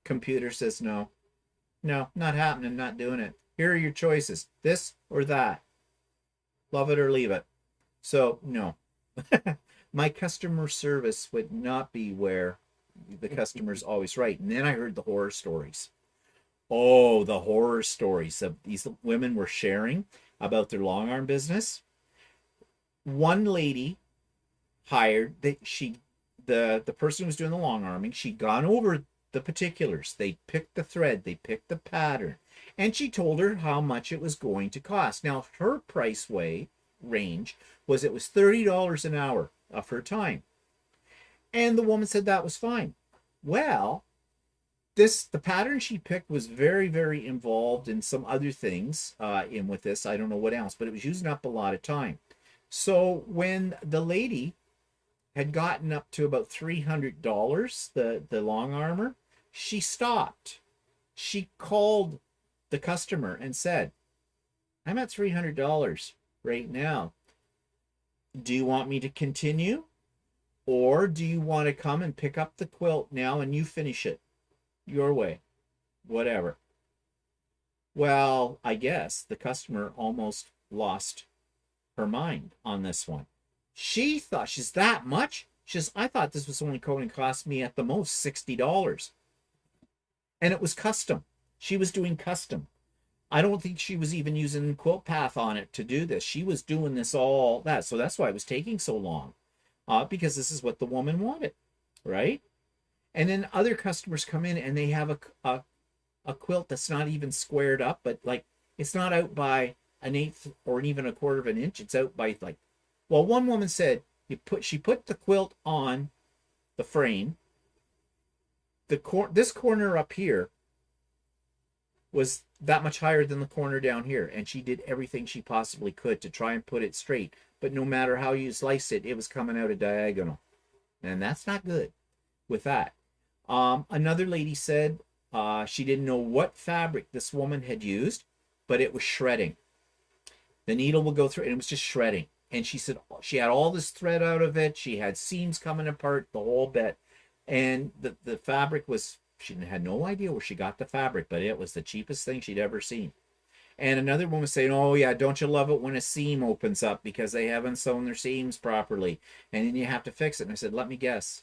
Computer says no. No, not happening, not doing it. Here are your choices, this or that. Love it or leave it. So, no. My customer service would not be where the customer's always right. And then I heard the horror stories. Oh, the horror stories of these women were sharing about their long arm business. One lady hired the person who was doing the long arming. She'd gone over the particulars. They picked the thread, they picked the pattern, and she told her how much it was going to cost. Now her price range was, it was $30 an hour of her time, and the woman said that was fine. Well, the pattern she picked was very, very involved in some other things in with this. I don't know what else, but it was using up a lot of time. So when the lady had gotten up to about $300, the long armor, she stopped. She called the customer and said, I'm at $300 right now. Do you want me to continue? Or do you want to come and pick up the quilt now and you finish it your way? Whatever. Well, I guess the customer almost lost her mind on this one. She thought, she's that much? She says, I thought this was only going to cost me at the most $60. And it was custom. She was doing custom. I don't think she was even using Quilt Path on it to do this. She was doing this all that. So that's why it was taking so long. Because this is what the woman wanted, right? And then other customers come in and they have a quilt that's not even squared up, but like it's not out by an eighth or even a quarter of an inch. It's out by like, well, one woman said she put the quilt on the frame. This corner up here was that much higher than the corner down here, and she did everything she possibly could to try and put it straight. But no matter how you sliced it, it was coming out a diagonal, and that's not good with that. Another lady said she didn't know what fabric this woman had used, but it was shredding. The needle would go through, and it was just shredding. And she said she had all this thread out of it. She had seams coming apart, the whole bit. And the fabric was, she had no idea where she got the fabric, but it was the cheapest thing she'd ever seen. And another one was saying, oh yeah, don't you love it when a seam opens up because they haven't sewn their seams properly. And then you have to fix it. And I said, let me guess.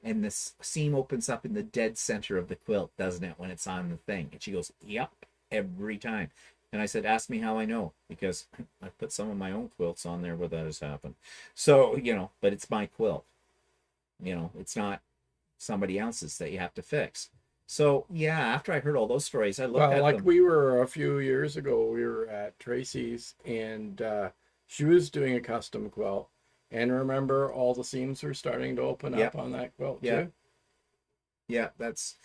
And this seam opens up in the dead center of the quilt, doesn't it, when it's on the thing? And she goes, yep, every time. And I said, ask me how I know, because I put some of my own quilts on there where that has happened. So, you know, but it's my quilt. You know, it's not somebody else's that you have to fix. So, yeah, after I heard all those stories, I looked at them. We were a few years ago, we were at Tracy's, and she was doing a custom quilt. And remember, all the seams were starting to open up on that quilt, too? Yeah, that's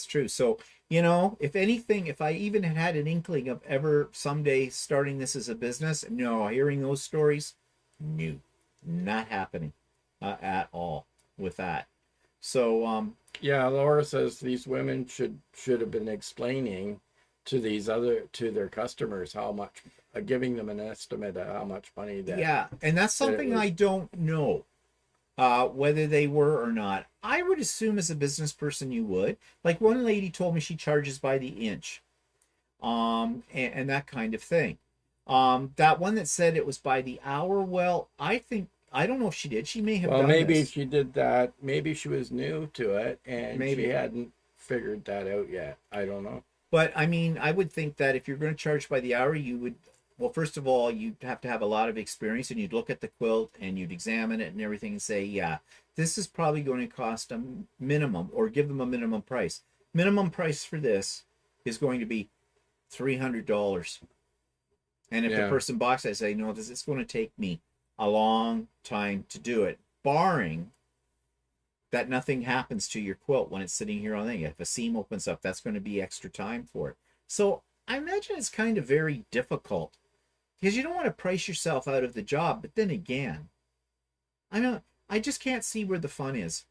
true. So, you know, if anything, if I even had an inkling of ever someday starting this as a business, no, hearing those stories, no, not happening at all with that. So, yeah, Laura says these women should have been explaining to their customers how much, giving them an estimate of how much money that. Yeah, and that's something I don't know. Whether they were or not. I would assume as a business person you would. Like one lady told me she charges by the inch, and that kind of thing. That one that said it was by the hour, well, I don't know if she did. She may have done maybe this. she did that. Maybe she was new to it, and Maybe. she hadn't figured that out yet. I don't know. But, I mean, I would think that if you're going to charge by the hour, you would... Well, first of all, you'd have to have a lot of experience, and you'd look at the quilt and you'd examine it and everything and say, yeah, this is probably going to cost a minimum, or give them a minimum price. Minimum price for this is going to be $300. And if the person box, I say, no, this is going to take me a long time to do it, barring that nothing happens to your quilt when it's sitting here on the thing. If a seam opens up, that's going to be extra time for it. So I imagine it's kind of very difficult. Because you don't want to price yourself out of the job, but then again, I just can't see where the fun is.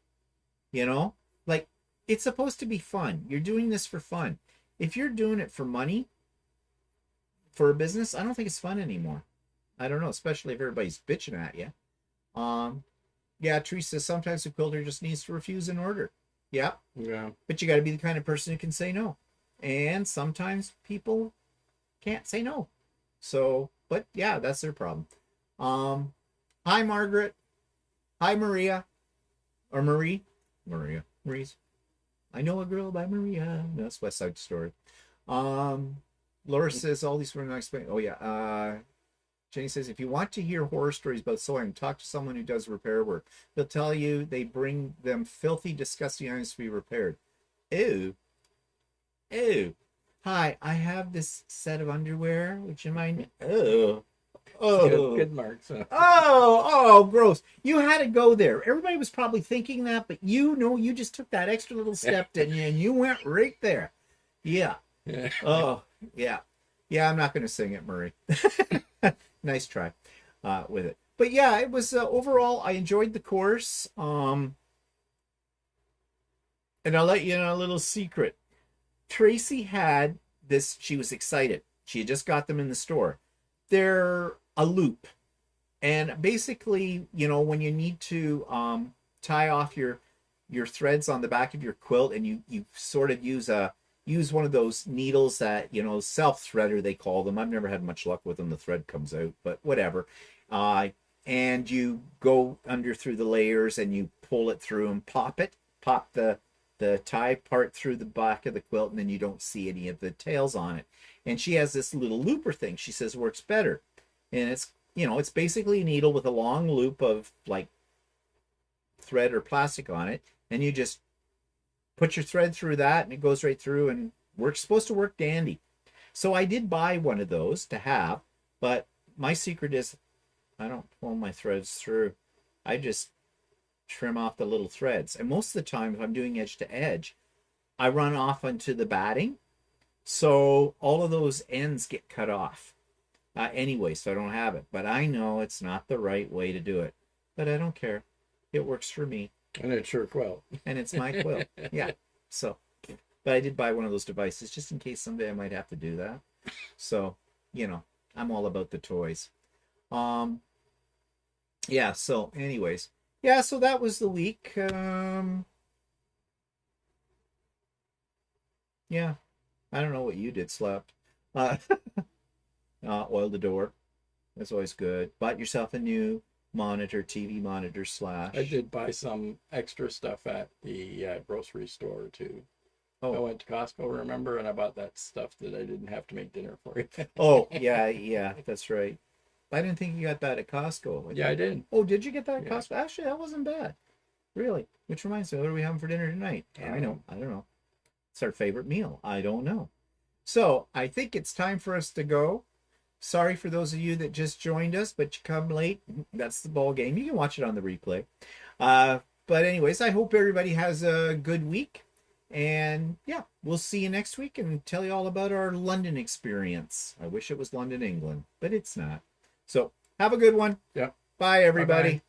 You know? Like, it's supposed to be fun. You're doing this for fun. If you're doing it for money, for a business, I don't think it's fun anymore. I don't know, especially if everybody's bitching at you. Yeah, Teresa says sometimes a quilter just needs to refuse an order. Yeah. Yeah. But you got to be the kind of person who can say no. And sometimes people can't say no. So, but yeah, that's their problem. Hi, Margaret. Hi, Maria. Or Marie. Marie's. I know a girl by Maria. That's West Side Story. Laura says all these were not explained. Oh, yeah. Jenny says, if you want to hear horror stories about sewing, talk to someone who does repair work. They'll tell you they bring them filthy, disgusting items to be repaired. Ew. Ew. Hi, I have this set of underwear. Would you mind? Oh. Oh. Good marks. Oh, gross. You had to go there. Everybody was probably thinking that, but you just took that extra little step, didn't you? And you went right there. Yeah. Oh, yeah. Yeah, I'm not going to sing it, Murray. Nice try with it. But yeah, it was overall, I enjoyed the course. And I'll let you know a little secret. Tracy had this, she was excited. She had just got them in the store. They're a loop. And basically, you know, when you need to tie off your threads on the back of your quilt, and you sort of use one of those needles that, you know, self-threader they call them. I've never had much luck with them. The thread comes out, but whatever. And you go under through the layers and you pull it through and pop the tie part through the back of the quilt, and then you don't see any of the tails on it. And she has this little looper thing she says works better. And it's, you know, it's basically a needle with a long loop of like thread or plastic on it. And you just put your thread through that and it goes right through and supposed to work dandy. So I did buy one of those to have, but my secret is I don't pull my threads through. I just trim off the little threads. And most of the time, if I'm doing edge to edge, I run off onto the batting. So all of those ends get cut off. Anyway, so I don't have it. But I know it's not the right way to do it. But I don't care. It works for me. And it's your quilt. And it's my quilt. Yeah. So, but I did buy one of those devices just in case someday I might have to do that. So, I'm all about the toys. Yeah, so anyways. Yeah, so that was the week. Yeah. I don't know what you did, slept. Oiled the door. That's always good. Bought yourself a new monitor, TV monitor slash. I did buy some extra stuff at the grocery store too. I Oh, went to Costco, remember, and I bought that stuff that I didn't have to make dinner for you. oh, yeah, that's right. I didn't think you got that at Costco. Yeah, I did. Oh, did you get that at Yeah. Costco? Actually, that wasn't bad. Really. Which reminds me, what are we having for dinner tonight? I don't know. It's our favorite meal. I don't know. So I think it's time for us to go. Sorry for those of you that just joined us, but you come late. That's the ball game. You can watch it on the replay. But anyways, I hope everybody has a good week. And yeah, we'll see you next week and tell you all about our London experience. I wish it was London, England, but it's not. So have a good one. Yep. Bye, everybody. Bye-bye.